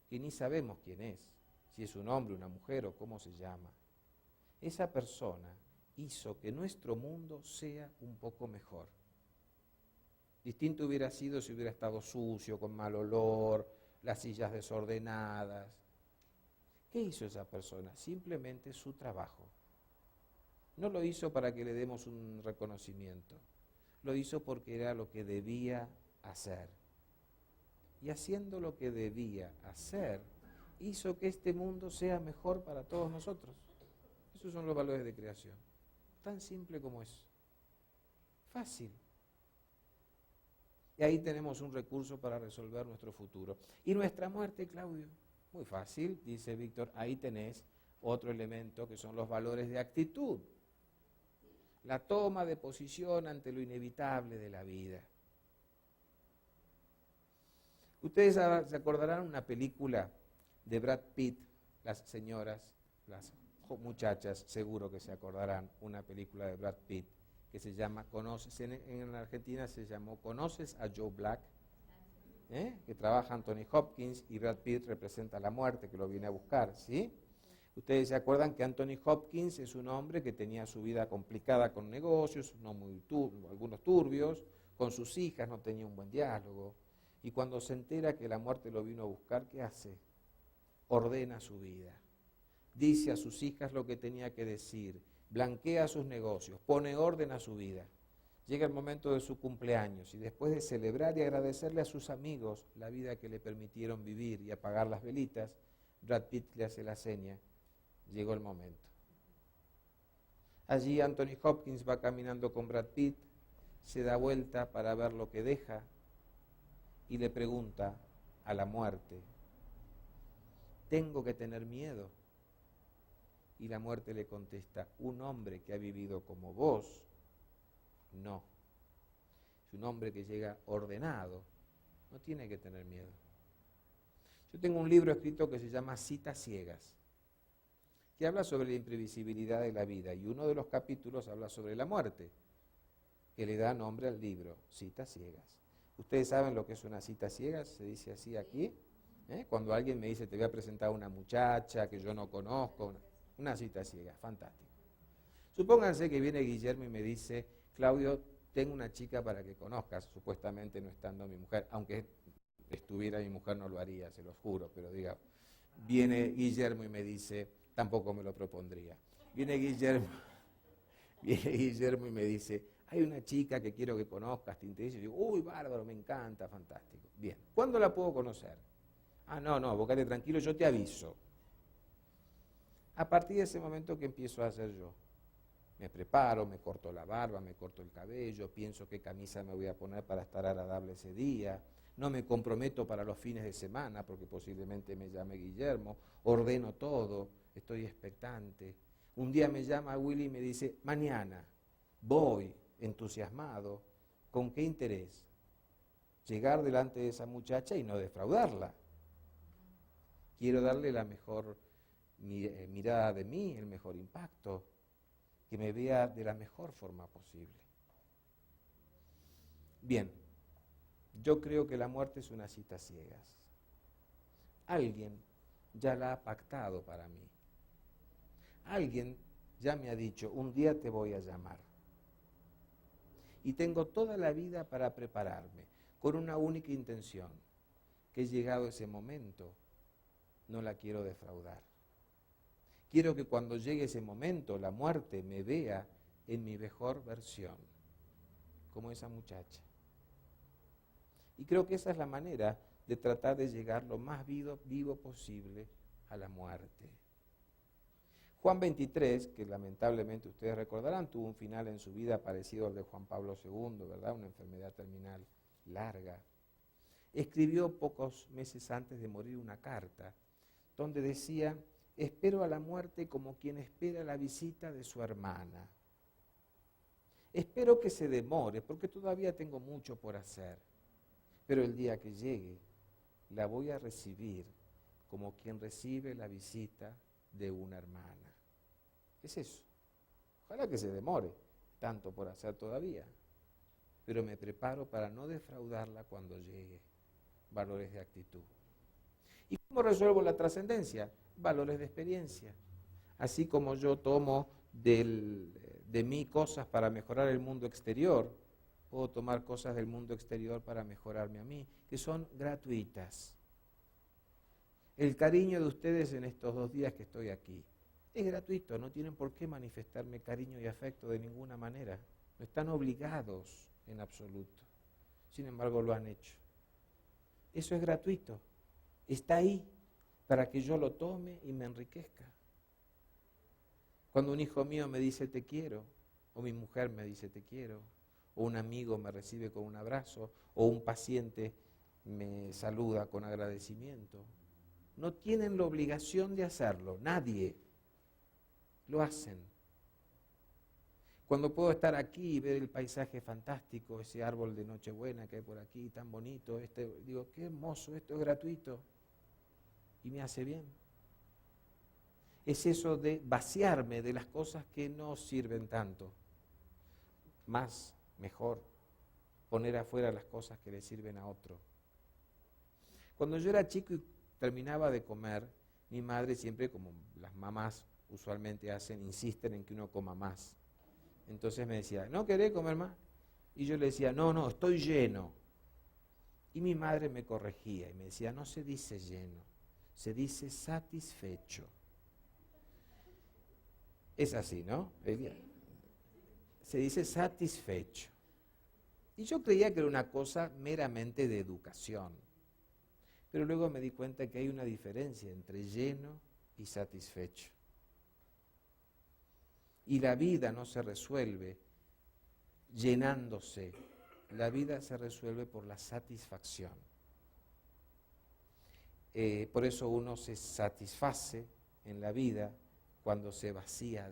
que ni sabemos quién es, si es un hombre, una mujer o cómo se llama, esa persona hizo que nuestro mundo sea un poco mejor. Distinto hubiera sido si hubiera estado sucio, con mal olor, las sillas desordenadas. ¿Qué hizo esa persona? Simplemente su trabajo. No lo hizo para que le demos un reconocimiento, lo hizo porque era lo que debía hacer. Y haciendo lo que debía hacer, hizo que este mundo sea mejor para todos nosotros. Esos son los valores de creación. Tan simple como eso. Fácil. Y ahí tenemos un recurso para resolver nuestro futuro. Y nuestra muerte, Claudio, muy fácil, dice Víctor, ahí tenés otro elemento que son los valores de actitud. La toma de posición ante lo inevitable de la vida. Ustedes se acordarán una película de Brad Pitt, las señoras, las muchachas, seguro que se acordarán, una película de Brad Pitt que se llama, en Argentina se llamó ¿Conoces a Joe Black? Que trabaja Anthony Hopkins y Brad Pitt representa la muerte que lo viene a buscar, ¿sí? Ustedes se acuerdan que Anthony Hopkins es un hombre que tenía su vida complicada con negocios, algunos turbios, con sus hijas no tenía un buen diálogo, y cuando se entera que la muerte lo vino a buscar, ¿qué hace? Ordena su vida, dice a sus hijas lo que tenía que decir, blanquea sus negocios, pone orden a su vida. Llega el momento de su cumpleaños y después de celebrar y agradecerle a sus amigos la vida que le permitieron vivir y apagar las velitas, Brad Pitt le hace la seña, llegó el momento. Allí Anthony Hopkins va caminando con Brad Pitt, se da vuelta para ver lo que deja y le pregunta a la muerte, ¿tengo que tener miedo? Y la muerte le contesta, un hombre que ha vivido como vos, no. Es un hombre que llega ordenado, no tiene que tener miedo. Yo tengo un libro escrito que se llama Citas ciegas, que habla sobre la imprevisibilidad de la vida, y uno de los capítulos habla sobre la muerte, que le da nombre al libro, Citas ciegas. ¿Ustedes saben lo que es una cita ciega? Se dice así aquí. Cuando alguien me dice, te voy a presentar a una muchacha que yo no conozco, una cita ciega, fantástico. Supónganse que viene Guillermo y me dice, Claudio, tengo una chica para que conozcas, supuestamente no estando mi mujer, aunque estuviera mi mujer no lo haría, se los juro, pero diga, viene Guillermo y me dice, tampoco me lo propondría. Viene Guillermo y me dice, hay una chica que quiero que conozcas, te interesa, y digo, uy, bárbaro, me encanta, fantástico. Bien, ¿cuándo la puedo conocer? No, vos quedate tranquilo, yo te aviso. A partir de ese momento, ¿qué empiezo a hacer yo? Me preparo, me corto la barba, me corto el cabello, pienso qué camisa me voy a poner para estar agradable ese día, no me comprometo para los fines de semana porque posiblemente me llame Guillermo, ordeno todo, estoy expectante. Un día me llama Willy y me dice, mañana, voy, entusiasmado, ¿con qué interés? Llegar delante de esa muchacha y no defraudarla. Quiero darle la mejor mirada de mí, el mejor impacto, que me vea de la mejor forma posible. Bien, yo creo que la muerte es una cita ciegas. Alguien ya la ha pactado para mí. Alguien ya me ha dicho, un día te voy a llamar. Y tengo toda la vida para prepararme, con una única intención, que llegado ese momento, no la quiero defraudar. Quiero que cuando llegue ese momento, la muerte, me vea en mi mejor versión, como esa muchacha. Y creo que esa es la manera de tratar de llegar lo más vivo posible a la muerte. Juan 23, que lamentablemente ustedes recordarán, tuvo un final en su vida parecido al de Juan Pablo II, ¿verdad? Una enfermedad terminal larga. Escribió pocos meses antes de morir una carta donde decía: espero a la muerte como quien espera la visita de su hermana. Espero que se demore, porque todavía tengo mucho por hacer, pero el día que llegue, la voy a recibir como quien recibe la visita de una hermana. Es eso. Ojalá que se demore, tanto por hacer todavía, pero me preparo para no defraudarla cuando llegue. Valores de actitud. ¿Y cómo resuelvo la trascendencia? Valores de experiencia. Así como yo tomo de mí cosas para mejorar el mundo exterior, puedo tomar cosas del mundo exterior para mejorarme a mí, que son gratuitas. El cariño de ustedes en estos 2 días que estoy aquí es gratuito, no tienen por qué manifestarme cariño y afecto de ninguna manera, no están obligados en absoluto, sin embargo lo han hecho. Eso es gratuito, está ahí para que yo lo tome y me enriquezca. Cuando un hijo mío me dice te quiero, o mi mujer me dice te quiero, o un amigo me recibe con un abrazo, o un paciente me saluda con agradecimiento, no tienen la obligación de hacerlo, nadie, lo hacen. Cuando puedo estar aquí y ver el paisaje fantástico, ese árbol de Nochebuena que hay por aquí, tan bonito, digo, qué hermoso, esto es gratuito y me hace bien. Es eso de vaciarme de las cosas que no sirven tanto. Más, mejor, poner afuera las cosas que le sirven a otro. Cuando yo era chico y terminaba de comer, mi madre siempre, como las mamás usualmente hacen, insisten en que uno coma más. Entonces me decía, ¿no querés comer más? Y yo le decía, no, estoy lleno. Y mi madre me corregía y me decía, no se dice lleno, se dice satisfecho. Es así, ¿no? Se dice satisfecho. Y yo creía que era una cosa meramente de educación. Pero luego me di cuenta que hay una diferencia entre lleno y satisfecho. Y la vida no se resuelve llenándose, la vida se resuelve por la satisfacción. Por eso uno se satisface en la vida cuando se vacía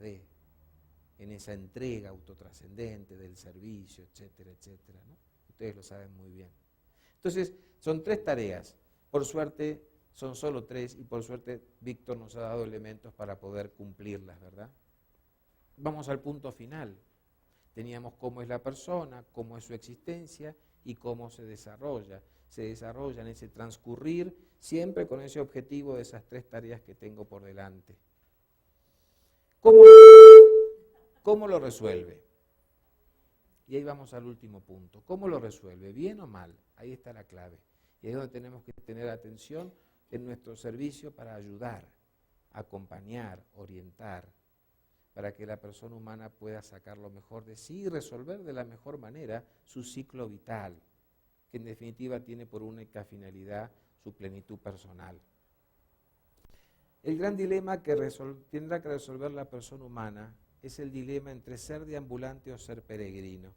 en esa entrega autotrascendente del servicio, etcétera, etcétera, ¿no? Ustedes lo saben muy bien. Entonces, son 3 tareas. Por suerte, son solo 3 y por suerte Víctor nos ha dado elementos para poder cumplirlas, ¿verdad? Vamos al punto final. Teníamos cómo es la persona, cómo es su existencia y cómo se desarrolla. Se desarrolla en ese transcurrir, siempre con ese objetivo de esas 3 tareas que tengo por delante. ¿Cómo lo resuelve? Y ahí vamos al último punto. ¿Cómo lo resuelve? ¿Bien o mal? Ahí está la clave. Y ahí es donde tenemos que tener atención en nuestro servicio para ayudar, acompañar, orientar, para que la persona humana pueda sacar lo mejor de sí y resolver de la mejor manera su ciclo vital, que en definitiva tiene por única finalidad su plenitud personal. El gran dilema que tendrá que resolver la persona humana es el dilema entre ser deambulante o ser peregrino.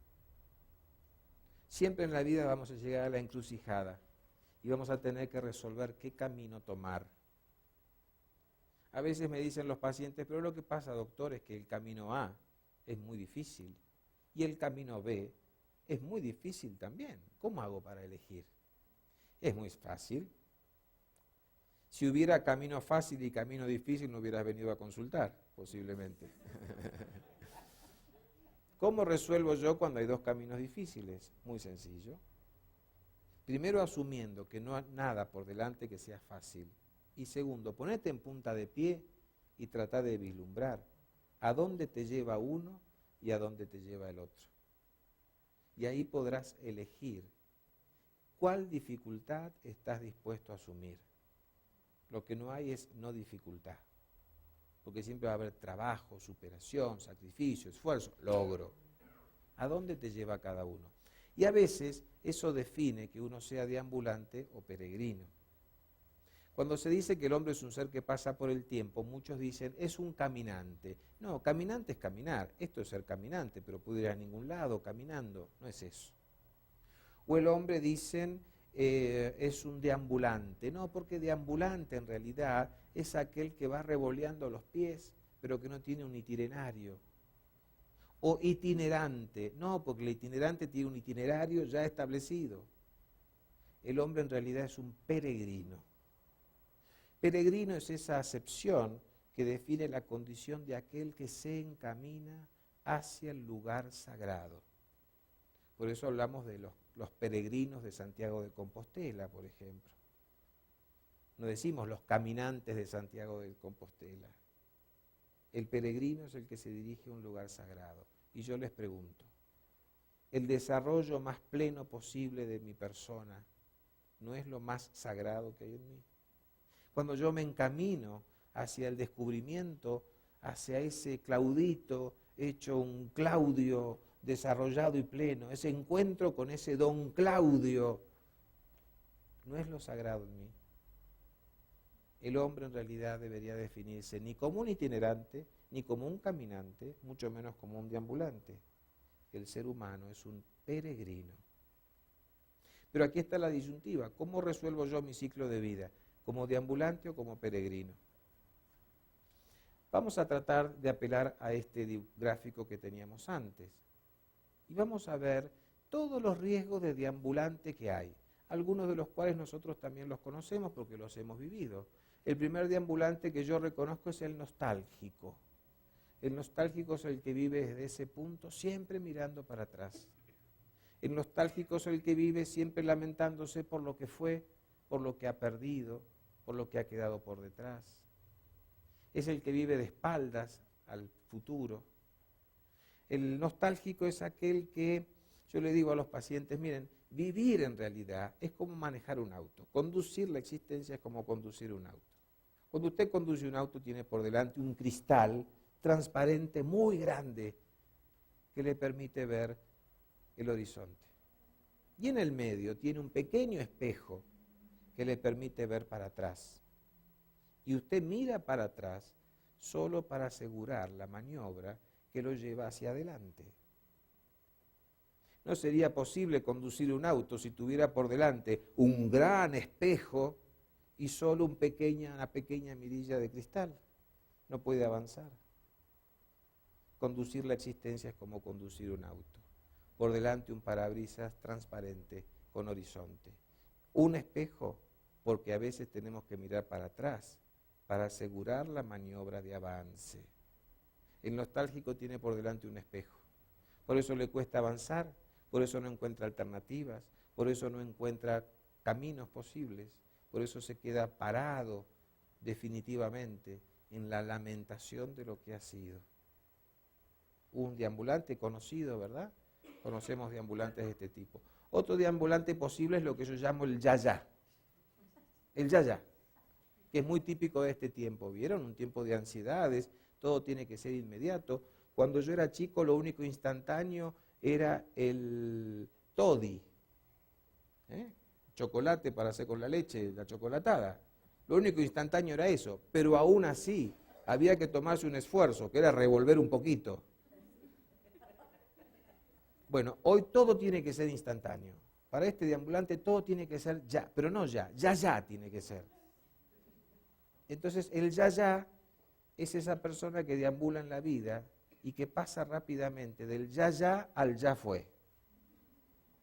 Siempre en la vida vamos a llegar a la encrucijada y vamos a tener que resolver qué camino tomar. A veces me dicen los pacientes, pero lo que pasa, doctor, es que el camino A es muy difícil y el camino B es muy difícil también. ¿Cómo hago para elegir? Es muy fácil. Si hubiera camino fácil y camino difícil, no hubieras venido a consultar, posiblemente. ¿Cómo resuelvo yo cuando hay 2 caminos difíciles? Muy sencillo. Primero, asumiendo que no hay nada por delante que sea fácil. Y segundo, ponete en punta de pie y trata de vislumbrar a dónde te lleva uno y a dónde te lleva el otro. Y ahí podrás elegir cuál dificultad estás dispuesto a asumir. Lo que no hay es no dificultad. porque siempre va a haber trabajo, superación, sacrificio, esfuerzo, logro. ¿A dónde te lleva cada uno? Y a veces eso define que uno sea deambulante o peregrino. Cuando se dice que el hombre es un ser que pasa por el tiempo, muchos dicen, es un caminante. No, caminante es caminar, esto es ser caminante, pero puede ir a ningún lado caminando, no es eso. O el hombre dicen, es un deambulante. No, porque deambulante en realidad es aquel que va revoleando los pies, pero que no tiene un itinerario. O itinerante. No, porque el itinerante tiene un itinerario ya establecido. El hombre en realidad es un peregrino. Peregrino es esa acepción que define la condición de aquel que se encamina hacia el lugar sagrado. Por eso hablamos de los peregrinos de Santiago de Compostela, por ejemplo. No decimos los caminantes de Santiago de Compostela. El peregrino es el que se dirige a un lugar sagrado. Y yo les pregunto, ¿el desarrollo más pleno posible de mi persona no es lo más sagrado que hay en mí? Cuando yo me encamino hacia el descubrimiento, hacia ese Claudito hecho un Claudio desarrollado y pleno, ese encuentro con ese don Claudio, no es lo sagrado en mí. El hombre en realidad debería definirse ni como un itinerante, ni como un caminante, mucho menos como un deambulante. El ser humano es un peregrino. Pero aquí está la disyuntiva, ¿cómo resuelvo yo mi ciclo de vida? ¿Como deambulante o como peregrino? Vamos a tratar de apelar a este gráfico que teníamos antes. Y vamos a ver todos los riesgos de deambulante que hay, algunos de los cuales nosotros también los conocemos porque los hemos vivido. El primer deambulante que yo reconozco es el nostálgico. El nostálgico es el que vive desde ese punto siempre mirando para atrás. El nostálgico es el que vive siempre lamentándose por lo que fue, por lo que ha perdido, por lo que ha quedado por detrás. Es el que vive de espaldas al futuro. El nostálgico es aquel que, yo le digo a los pacientes, miren, vivir en realidad es como manejar un auto. Conducir la existencia es como conducir un auto. Cuando usted conduce un auto tiene por delante un cristal transparente muy grande que le permite ver el horizonte. Y en el medio tiene un pequeño espejo que le permite ver para atrás. Y usted mira para atrás solo para asegurar la maniobra que lo lleva hacia adelante. No sería posible conducir un auto si tuviera por delante un gran espejo y solo una pequeña mirilla de cristal. No puede avanzar. Conducir la existencia es como conducir un auto. Por delante un parabrisas transparente con horizonte. Un espejo, porque a veces tenemos que mirar para atrás para asegurar la maniobra de avance. El nostálgico tiene por delante un espejo. Por eso le cuesta avanzar, por eso no encuentra alternativas, por eso no encuentra caminos posibles, por eso se queda parado definitivamente en la lamentación de lo que ha sido. Un deambulante conocido, ¿verdad? Conocemos deambulantes de este tipo. Otro deambulante posible es lo que yo llamo el ya-ya. El ya-ya, que es muy típico de este tiempo. ¿Vieron? Un tiempo de ansiedades, todo tiene que ser inmediato. Cuando yo era chico, lo único instantáneo era el toddy, chocolate para hacer con la leche, la chocolatada. Lo único instantáneo era eso, pero aún así había que tomarse un esfuerzo, que era revolver un poquito. Bueno, hoy todo tiene que ser instantáneo. Para este deambulante todo tiene que ser ya, pero no ya tiene que ser. Entonces el ya es esa persona que deambula en la vida y que pasa rápidamente del ya al ya fue.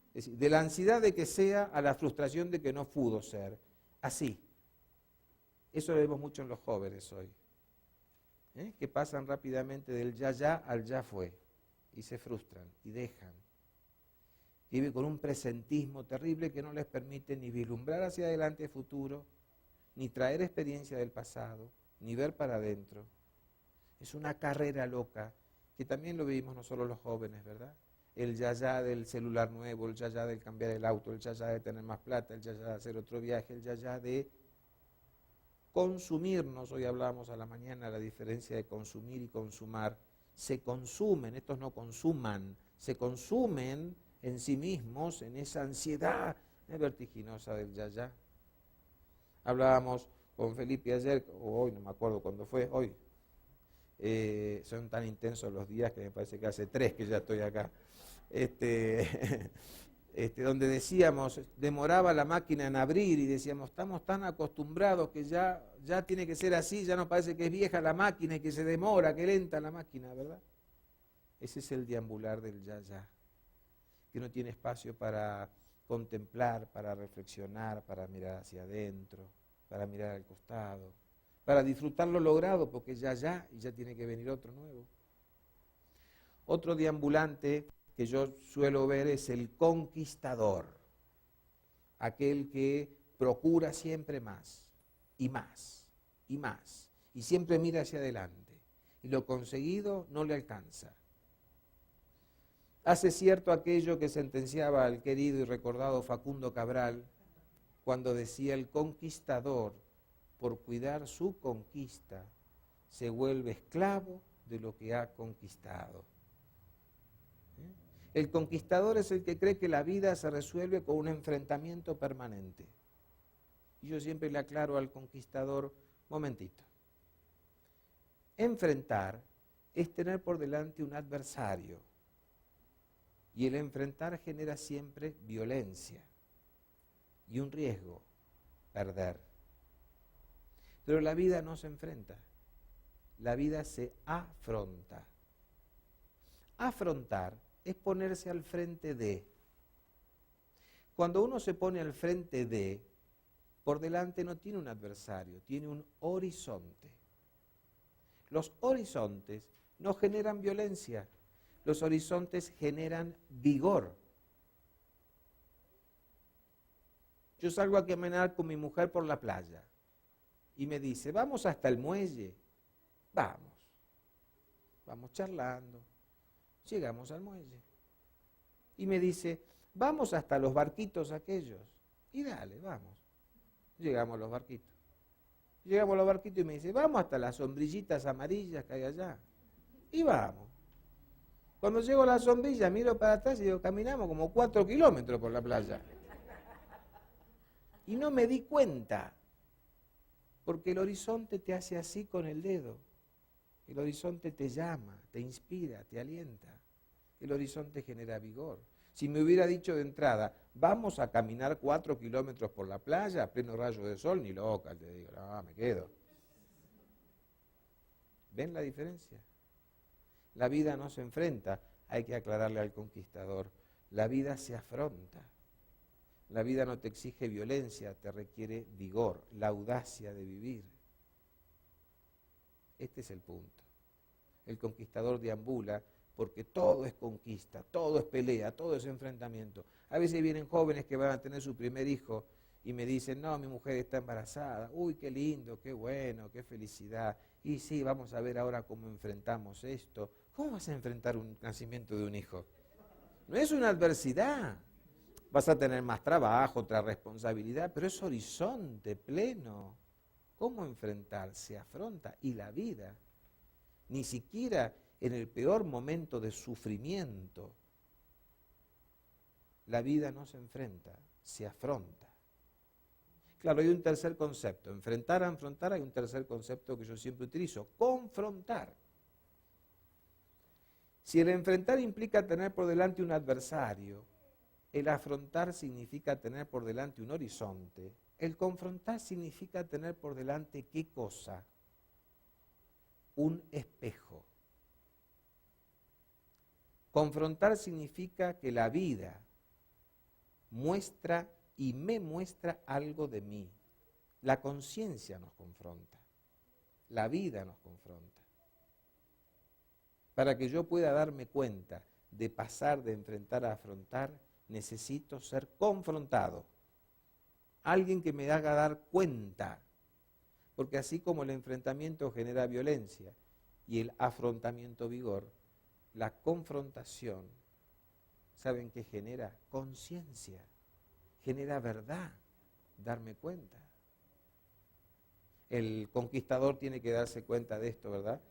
Es decir, de la ansiedad de que sea a la frustración de que no pudo ser. Así. Eso lo vemos mucho en los jóvenes hoy. Que pasan rápidamente del ya al ya fue. Y se frustran y dejan. Viven con un presentismo terrible que no les permite ni vislumbrar hacia adelante el futuro, ni traer experiencia del pasado, ni ver para adentro. Es una carrera loca, que también lo vivimos nosotros los jóvenes, ¿verdad? El ya del celular nuevo, el ya del cambiar el auto, el ya de tener más plata, el ya de hacer otro viaje, el ya de... consumirnos, hoy hablábamos a la mañana la diferencia de consumir y consumar, se consumen, estos no consuman, se consumen en sí mismos en esa ansiedad vertiginosa del ya. Hablábamos con Felipe ayer, o hoy, no me acuerdo cuándo fue, hoy. Son tan intensos los días que me parece que hace 3 que ya estoy acá. Donde decíamos, demoraba la máquina en abrir y decíamos, estamos tan acostumbrados que ya tiene que ser así, ya nos parece que es vieja la máquina y que se demora, que lenta la máquina, ¿verdad? Ese es el deambular del ya, que no tiene espacio para contemplar, para reflexionar, para mirar hacia adentro, para mirar al costado, para disfrutar lo logrado, porque ya, y ya tiene que venir otro nuevo. Otro deambulante que yo suelo ver es el conquistador, aquel que procura siempre más, y más, y más, y siempre mira hacia adelante, y lo conseguido no le alcanza. Hace cierto aquello que sentenciaba al querido y recordado Facundo Cabral, cuando decía: el conquistador, por cuidar su conquista, se vuelve esclavo de lo que ha conquistado. El conquistador es el que cree que la vida se resuelve con un enfrentamiento permanente. Y yo siempre le aclaro al conquistador, momentito. Enfrentar es tener por delante un adversario. Y el enfrentar genera siempre violencia y un riesgo, perder. Pero la vida no se enfrenta, la vida se afronta. Afrontar es ponerse al frente de. Cuando uno se pone al frente de, por delante no tiene un adversario, tiene un horizonte. Los horizontes no generan violencia, los horizontes generan vigor. Yo salgo a caminar con mi mujer por la playa y me dice, vamos hasta el muelle. Vamos charlando, llegamos al muelle. Y me dice, vamos hasta los barquitos aquellos. Y dale, vamos. Llegamos a los barquitos. Llegamos a los barquitos y me dice, vamos hasta las sombrillitas amarillas que hay allá. Y vamos. Cuando llego a la sombrilla, miro para atrás y digo, caminamos como 4 kilómetros por la playa. Y no me di cuenta, porque el horizonte te hace así con el dedo. El horizonte te llama, te inspira, te alienta. El horizonte genera vigor. Si me hubiera dicho de entrada, vamos a caminar 4 kilómetros por la playa a pleno rayo de sol, ni loca, te digo, no, me quedo. ¿Ven la diferencia? La vida no se enfrenta, hay que aclararle al conquistador. La vida se afronta. La vida no te exige violencia, te requiere vigor, la audacia de vivir. Este es el punto. El conquistador deambula porque todo es conquista, todo es pelea, todo es enfrentamiento. A veces vienen jóvenes que van a tener su primer hijo y me dicen, no, mi mujer está embarazada. Uy, qué lindo, qué bueno, qué felicidad. Y sí, vamos a ver ahora cómo enfrentamos esto. ¿Cómo vas a enfrentar un nacimiento de un hijo? No es una adversidad. Vas a tener más trabajo, otra responsabilidad, pero es horizonte pleno. ¿Cómo enfrentar? Se afronta. Y la vida, ni siquiera en el peor momento de sufrimiento, la vida no se enfrenta, se afronta. Claro, hay un tercer concepto. Enfrentar, afrontar, hay un tercer concepto que yo siempre utilizo, confrontar. Si el enfrentar implica tener por delante un adversario, el afrontar significa tener por delante un horizonte, el confrontar significa tener por delante ¿qué cosa? Un espejo. Confrontar significa que la vida muestra y me muestra algo de mí. La conciencia nos confronta, la vida nos confronta. Para que yo pueda darme cuenta de pasar de enfrentar a afrontar, necesito ser confrontado. Alguien que me haga dar cuenta. Porque así como el enfrentamiento genera violencia y el afrontamiento vigor, la confrontación, ¿saben qué genera? Conciencia, genera verdad, darme cuenta. el conquistador tiene que darse cuenta de esto, ¿verdad?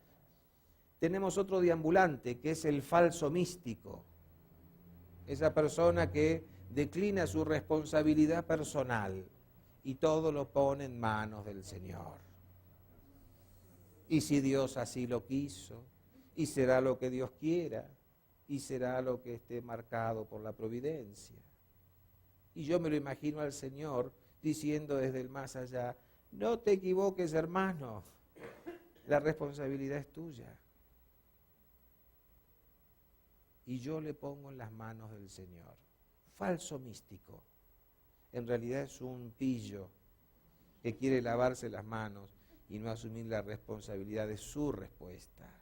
Tenemos otro deambulante, que es el falso místico. Esa persona que declina su responsabilidad personal y todo lo pone en manos del Señor. Y si Dios así lo quiso, y será lo que Dios quiera, y será lo que esté marcado por la providencia. Y yo me lo imagino al Señor diciendo desde el más allá, no te equivoques, hermano, la responsabilidad es tuya. Y yo le pongo en las manos del Señor. Falso místico. En realidad es un pillo que quiere lavarse las manos y no asumir la responsabilidad de su respuesta.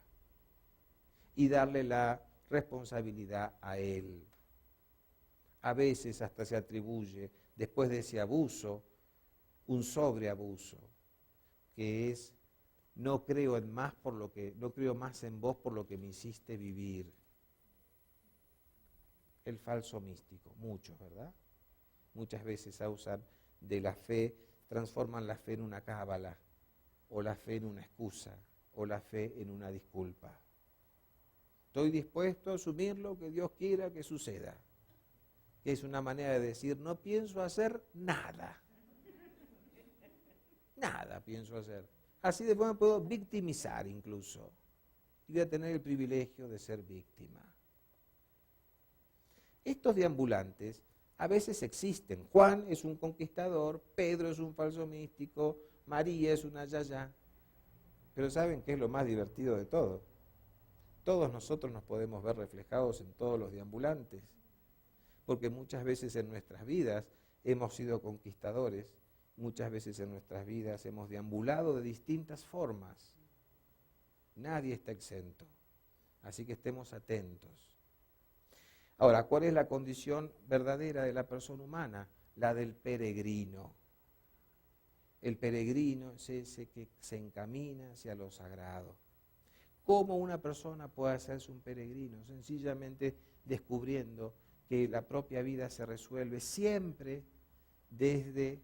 Y darle la responsabilidad a él. A veces hasta se atribuye, después de ese abuso, un sobreabuso, que es no creo más en vos por lo que me hiciste vivir. El falso místico, muchos, ¿verdad? Muchas veces usan de la fe, transforman la fe en una cábala, o la fe en una excusa, o la fe en una disculpa. Estoy dispuesto a asumir lo que Dios quiera que suceda, que es una manera de decir, no pienso hacer nada. Nada pienso hacer. Así después me puedo victimizar incluso. Y voy a tener el privilegio de ser víctima. Estos deambulantes a veces existen. Juan es un conquistador, Pedro es un falso místico, María es una yaya. Pero ¿saben qué es lo más divertido de todo? Todos nosotros nos podemos ver reflejados en todos los deambulantes, porque muchas veces en nuestras vidas hemos sido conquistadores, muchas veces en nuestras vidas hemos deambulado de distintas formas. Nadie está exento, así que estemos atentos. Ahora, ¿cuál es la condición verdadera de la persona humana? La del peregrino. El peregrino es ese que se encamina hacia lo sagrado. ¿Cómo una persona puede hacerse un peregrino? Sencillamente descubriendo que la propia vida se resuelve siempre desde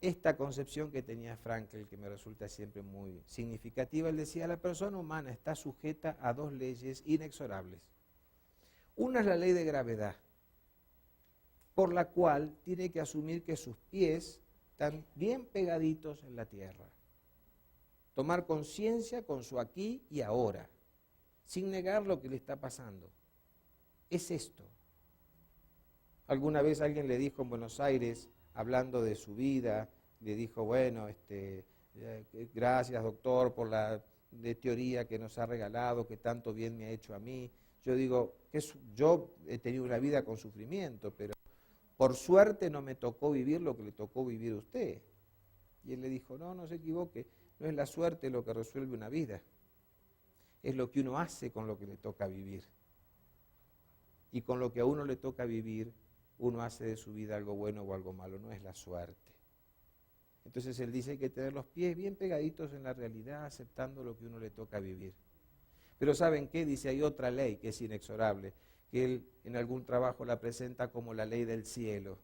esta concepción que tenía Frankl, que me resulta siempre muy significativa. Él decía, la persona humana está sujeta a dos leyes inexorables. Una es la ley de gravedad, por la cual tiene que asumir que sus pies están bien pegaditos en la tierra. Tomar conciencia con su aquí y ahora, sin negar lo que le está pasando. Es esto. Alguna vez alguien le dijo en Buenos Aires, hablando de su vida, le dijo, bueno, gracias doctor por la teoría que nos ha regalado, que tanto bien me ha hecho a mí. Yo digo, yo he tenido una vida con sufrimiento, pero por suerte no me tocó vivir lo que le tocó vivir a usted. Y él le dijo, no se equivoque, no es la suerte lo que resuelve una vida, es lo que uno hace con lo que le toca vivir. Y con lo que a uno le toca vivir, uno hace de su vida algo bueno o algo malo, no es la suerte. Entonces él dice que hay que tener los pies bien pegaditos en la realidad, aceptando lo que uno le toca vivir. Pero ¿saben qué? Dice, hay otra ley que es inexorable, que él en algún trabajo la presenta como la ley del cielo.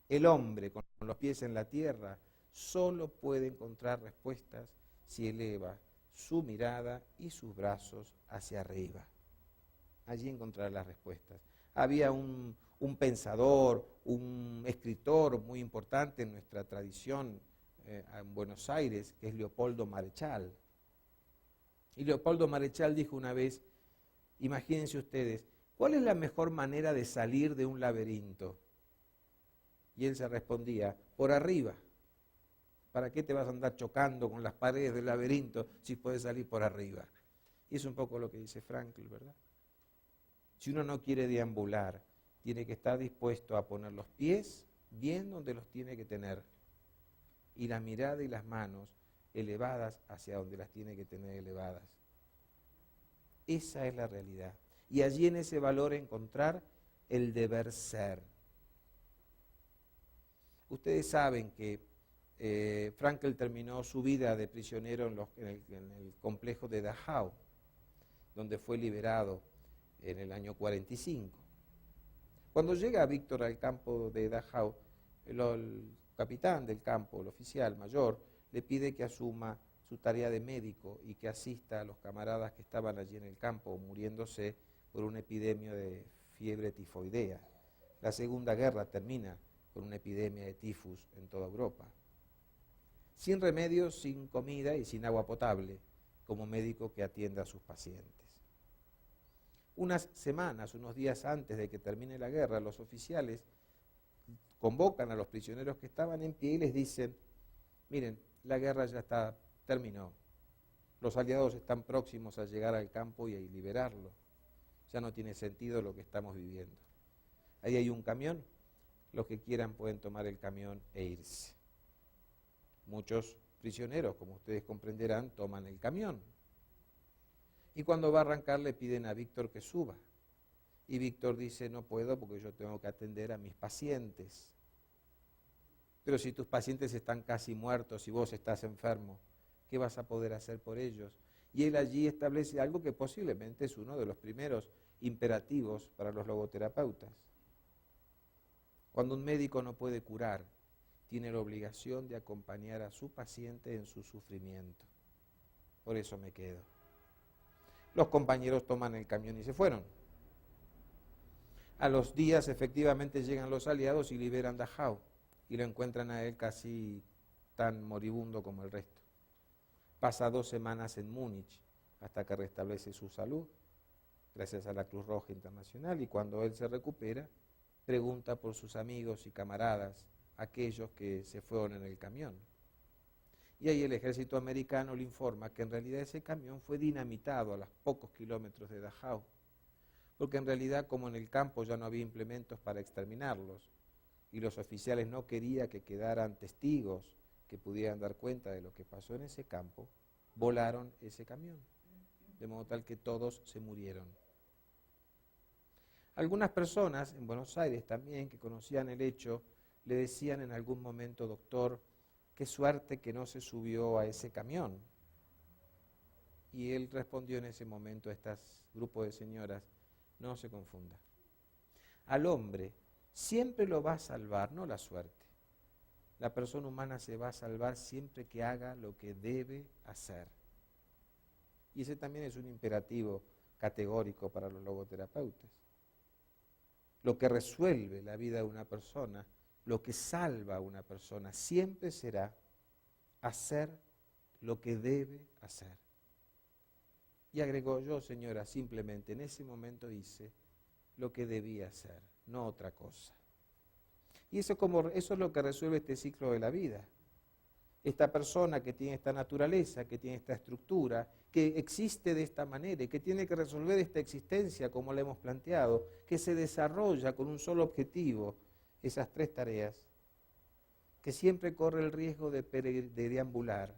El hombre con los pies en la tierra solo puede encontrar respuestas si eleva su mirada y sus brazos hacia arriba. Allí encontrará las respuestas. Había un pensador, un escritor muy importante en nuestra tradición en Buenos Aires, que es Leopoldo Marechal. Y Leopoldo Marechal dijo una vez, imagínense ustedes, ¿cuál es la mejor manera de salir de un laberinto? Y él se respondía, por arriba. ¿Para qué te vas a andar chocando con las paredes del laberinto si puedes salir por arriba? Y es un poco lo que dice Frankl, ¿verdad? Si uno no quiere deambular, tiene que estar dispuesto a poner los pies bien donde los tiene que tener y la mirada y las manos elevadas hacia donde las tiene que tener elevadas. Esa es la realidad. Y allí en ese valor encontrar el deber ser. Ustedes saben que Frankl terminó su vida de prisionero en el complejo de Dachau, donde fue liberado en el año 45. Cuando llega Víctor al campo de Dachau, capitán del campo, el oficial mayor, le pide que asuma su tarea de médico y que asista a los camaradas que estaban allí en el campo muriéndose por una epidemia de fiebre tifoidea. La Segunda Guerra termina con una epidemia de tifus en toda Europa. Sin remedios, sin comida y sin agua potable, como médico que atienda a sus pacientes. Unas semanas, unos días antes de que termine la guerra, los oficiales convocan a los prisioneros que estaban en pie y les dicen: miren, la guerra ya terminó. Los aliados están próximos a llegar al campo y a liberarlo. Ya no tiene sentido lo que estamos viviendo. Ahí hay un camión, los que quieran pueden tomar el camión e irse. Muchos prisioneros, como ustedes comprenderán, toman el camión. Y cuando va a arrancar le piden a Víctor que suba. Y Víctor dice: no puedo porque yo tengo que atender a mis pacientes. Pero si tus pacientes están casi muertos y vos estás enfermo, ¿qué vas a poder hacer por ellos? Y él allí establece algo que posiblemente es uno de los primeros imperativos para los logoterapeutas. Cuando un médico no puede curar, tiene la obligación de acompañar a su paciente en su sufrimiento. Por eso me quedo. Los compañeros toman el camión y se fueron. A los días efectivamente llegan los aliados y liberan Dachau y lo encuentran a él casi tan moribundo como el resto. Pasa 2 semanas en Múnich hasta que restablece su salud, gracias a la Cruz Roja Internacional, y cuando él se recupera, pregunta por sus amigos y camaradas, aquellos que se fueron en el camión. Y ahí el ejército americano le informa que en realidad ese camión fue dinamitado a los pocos kilómetros de Dachau, porque en realidad, como en el campo ya no había implementos para exterminarlos, y los oficiales no querían que quedaran testigos que pudieran dar cuenta de lo que pasó en ese campo, volaron ese camión, de modo tal que todos se murieron. Algunas personas en Buenos Aires también, que conocían el hecho, le decían en algún momento: doctor, qué suerte que no se subió a ese camión. Y él respondió en ese momento a este grupo de señoras: no se confunda. Al hombre siempre lo va a salvar, no la suerte. La persona humana se va a salvar siempre que haga lo que debe hacer. Y ese también es un imperativo categórico para los logoterapeutas. Lo que resuelve la vida de una persona, lo que salva a una persona, siempre será hacer lo que debe hacer. Y agregó: yo, señora, simplemente en ese momento hice lo que debía hacer, no otra cosa. Y eso es lo que resuelve este ciclo de la vida. Esta persona que tiene esta naturaleza, que tiene esta estructura, que existe de esta manera y que tiene que resolver esta existencia como la hemos planteado, que se desarrolla con un solo objetivo, esas 3 tareas, que siempre corre el riesgo de deambular,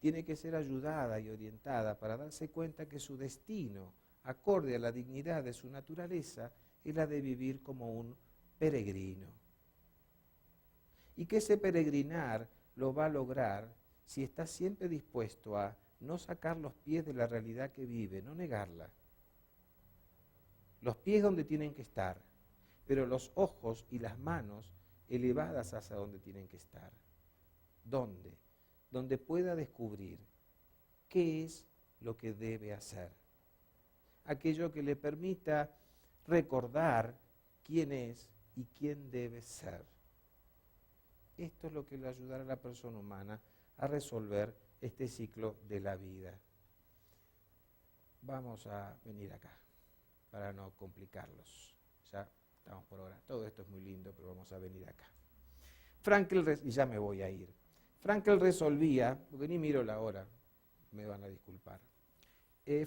tiene que ser ayudada y orientada para darse cuenta que su destino, acorde a la dignidad de su naturaleza, es la de vivir como un peregrino. Y que ese peregrinar lo va a lograr si está siempre dispuesto a no sacar los pies de la realidad que vive, no negarla. Los pies donde tienen que estar, pero los ojos y las manos elevadas hacia donde tienen que estar. ¿Dónde? Donde pueda descubrir qué es lo que debe hacer. Aquello que le permita recordar quién es y quién debe ser. Esto es lo que le ayudará a la persona humana a resolver este ciclo de la vida. Vamos a venir acá, para no complicarlos. Ya estamos por hora. Todo esto es muy lindo, pero vamos a venir acá. Frankl, y ya me voy a ir. Frankl resolvía, porque ni miro la hora, me van a disculpar.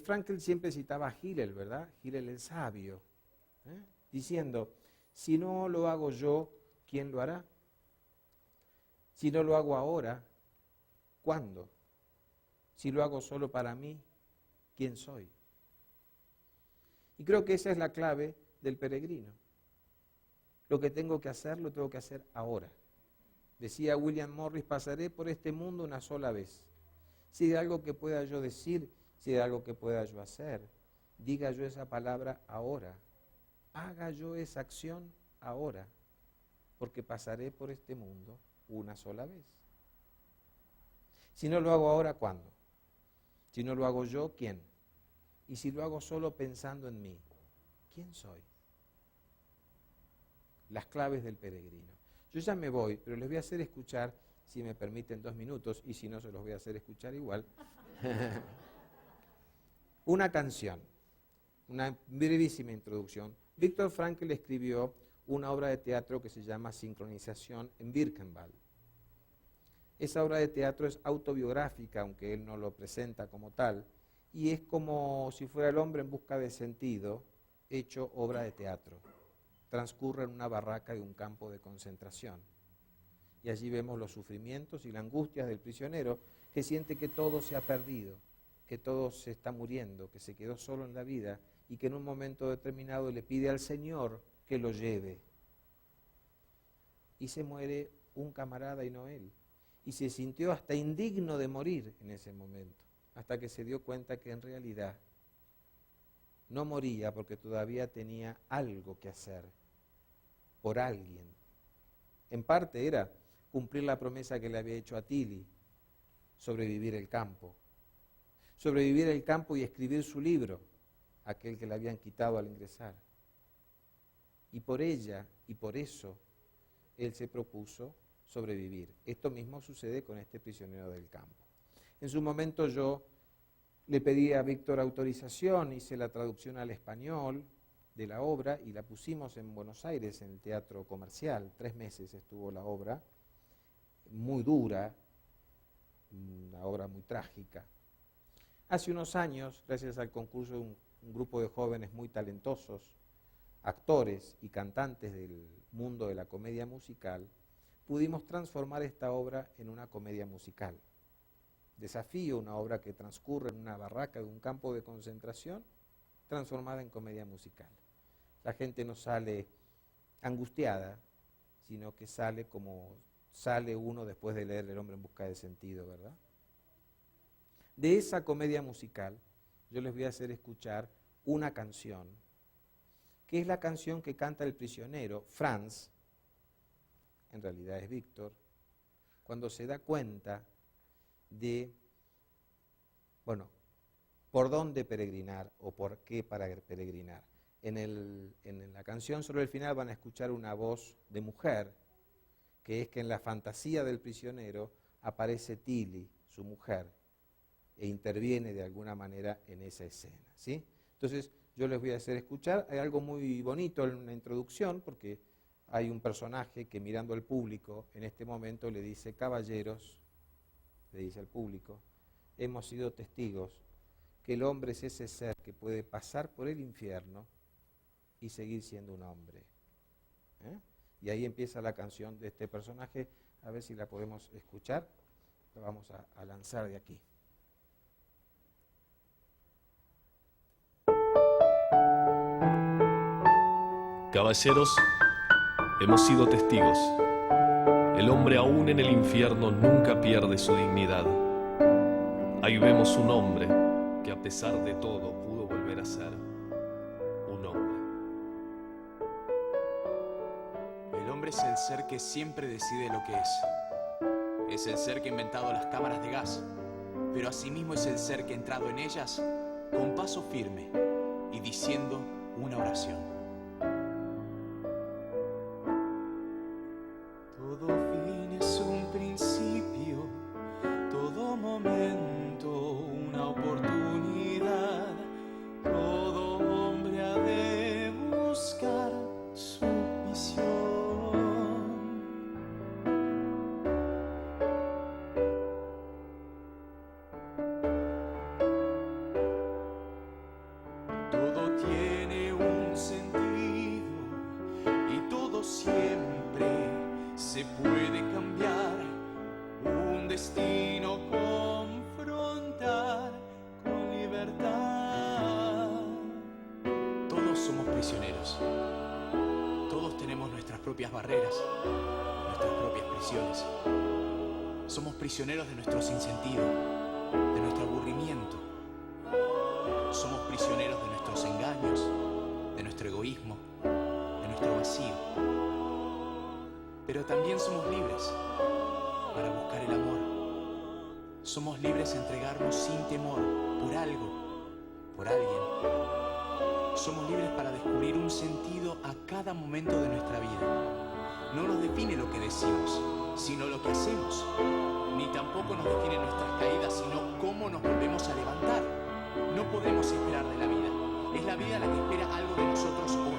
Frankl siempre citaba a Hillel, ¿verdad? Hillel el sabio, diciendo: si no lo hago yo, ¿quién lo hará? Si no lo hago ahora, ¿cuándo? Si lo hago solo para mí, ¿quién soy? Y creo que esa es la clave del peregrino. Lo que tengo que hacer, lo tengo que hacer ahora. Decía William Morris: pasaré por este mundo una sola vez. Si hay algo que pueda yo decir, si hay algo que pueda yo hacer, diga yo esa palabra ahora. Haga yo esa acción ahora. porque pasaré por este mundo una sola vez. Si no lo hago ahora, ¿cuándo? Si no lo hago yo, ¿quién? Y si lo hago solo pensando en mí, ¿quién soy? Las claves del peregrino. Yo ya me voy, pero les voy a hacer escuchar, si me permiten 2 minutos, y si no se los voy a hacer escuchar igual, una canción, una brevísima introducción. Viktor Frankl escribió una obra de teatro que se llama Sincronización en Birkenwald. Esa obra de teatro es autobiográfica, aunque él no lo presenta como tal, y es como si fuera El hombre en busca de sentido, hecho obra de teatro. Transcurre en una barraca de un campo de concentración. Y allí vemos los sufrimientos y las angustias del prisionero que siente que todo se ha perdido, que todo se está muriendo, que se quedó solo en la vida y que en un momento determinado le pide al Señor que lo lleve. Y se muere un camarada y no él. Y se sintió hasta indigno de morir en ese momento, hasta que se dio cuenta que en realidad no moría porque todavía tenía algo que hacer por alguien. En parte era cumplir la promesa que le había hecho a Tilly, sobrevivir el campo. Sobrevivir el campo y escribir su libro, aquel que le habían quitado al ingresar. Y por ella y por eso él se propuso sobrevivir. Esto mismo sucede con este prisionero del campo. En su momento yo le pedí a Víctor autorización, hice la traducción al español de la obra y la pusimos en Buenos Aires en el Teatro Comercial. 3 meses estuvo la obra, muy dura, una obra muy trágica. Hace unos años, gracias al concurso de un grupo de jóvenes muy talentosos, actores y cantantes del mundo de la comedia musical, pudimos transformar esta obra en una comedia musical. Desafío, una obra que transcurre en una barraca de un campo de concentración, transformada en comedia musical. La gente no sale angustiada, sino que sale como sale uno después de leer El hombre en busca de sentido, ¿verdad? De esa comedia musical, yo les voy a hacer escuchar una canción, que es la canción que canta el prisionero, Franz, en realidad es Víctor, cuando se da cuenta de, por dónde peregrinar o por qué para peregrinar. En la canción sobre el final van a escuchar una voz de mujer, que es que en la fantasía del prisionero aparece Tilly, su mujer, e interviene de alguna manera en esa escena, ¿sí? Entonces yo les voy a hacer escuchar, hay algo muy bonito en la introducción, porque hay un personaje que mirando al público en este momento le dice: caballeros, le dice al público, hemos sido testigos que el hombre es ese ser que puede pasar por el infierno y seguir siendo un hombre. Y ahí empieza la canción de este personaje, a ver si la podemos escuchar, la vamos a lanzar de aquí. Caballeros, hemos sido testigos. El hombre aún en el infierno nunca pierde su dignidad. Ahí vemos un hombre que a pesar de todo pudo volver a ser un hombre. El hombre es el ser que siempre decide lo que es. Es el ser que ha inventado las cámaras de gas, pero asimismo es el ser que ha entrado en ellas con paso firme y diciendo una oración. Todo fin es un principio, todo momento una oportunidad. Todo hombre ha de buscar su misión. Todo tiene un sentido y todo siempre se puede cambiar. Un destino confrontar con libertad. Todos somos prisioneros. Todos tenemos nuestras propias barreras, nuestras propias prisiones. Somos prisioneros de nuestro sinsentido, de nuestro aburrimiento. Somos prisioneros de nuestros engaños, de nuestro egoísmo, de nuestro vacío. libres a entregarnos sin temor por algo, por alguien. Somos libres para descubrir un sentido a cada momento de nuestra vida. No nos define lo que decimos, sino lo que hacemos. Ni tampoco nos define nuestras caídas, sino cómo nos volvemos a levantar. No podemos esperar de la vida. Es la vida la que espera algo de nosotros hoy.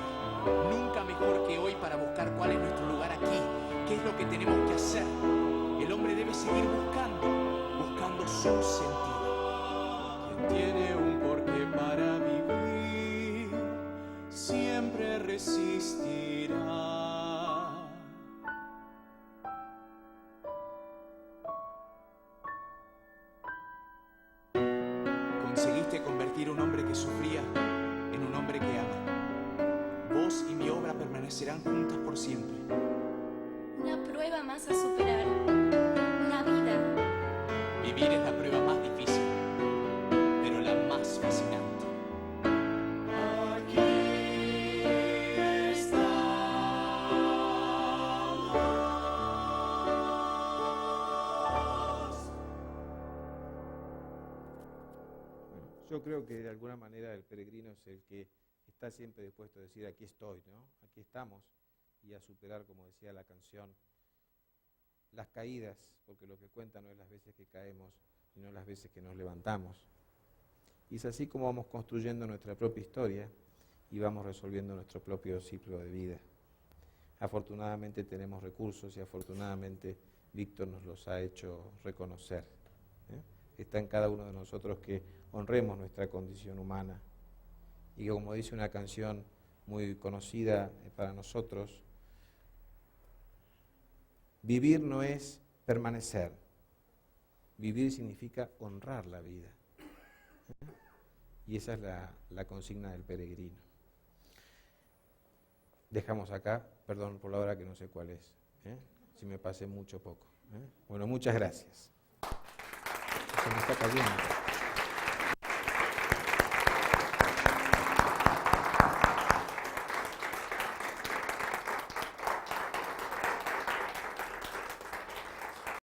Nunca mejor que hoy para buscar cuál es nuestro lugar aquí, qué es lo que tenemos que hacer. El hombre debe seguir buscando su sentido. Quien tiene un porqué para vivir, siempre resistirá. Conseguiste convertir a un hombre que sufría en un hombre que ama. Vos y mi obra permanecerán juntas por siempre. Una prueba más a superar. La vida. Vivir es la prueba más difícil, pero la más fascinante. Aquí estamos. Yo creo que de alguna manera el peregrino es el que está siempre dispuesto a decir aquí estoy, ¿no? Aquí estamos, y a superar, como decía la canción, las caídas, porque lo que cuenta no es las veces que caemos, sino las veces que nos levantamos. Y es así como vamos construyendo nuestra propia historia y vamos resolviendo nuestro propio ciclo de vida. Afortunadamente tenemos recursos y afortunadamente Víctor nos los ha hecho reconocer. Está en cada uno de nosotros que honremos nuestra condición humana y que, como dice una canción muy conocida para nosotros, vivir no es permanecer, vivir significa honrar la vida. Y esa es la consigna del peregrino. Dejamos acá, perdón por la hora que no sé cuál es, si me pasé mucho o poco. Bueno, muchas gracias. Se me está cayendo.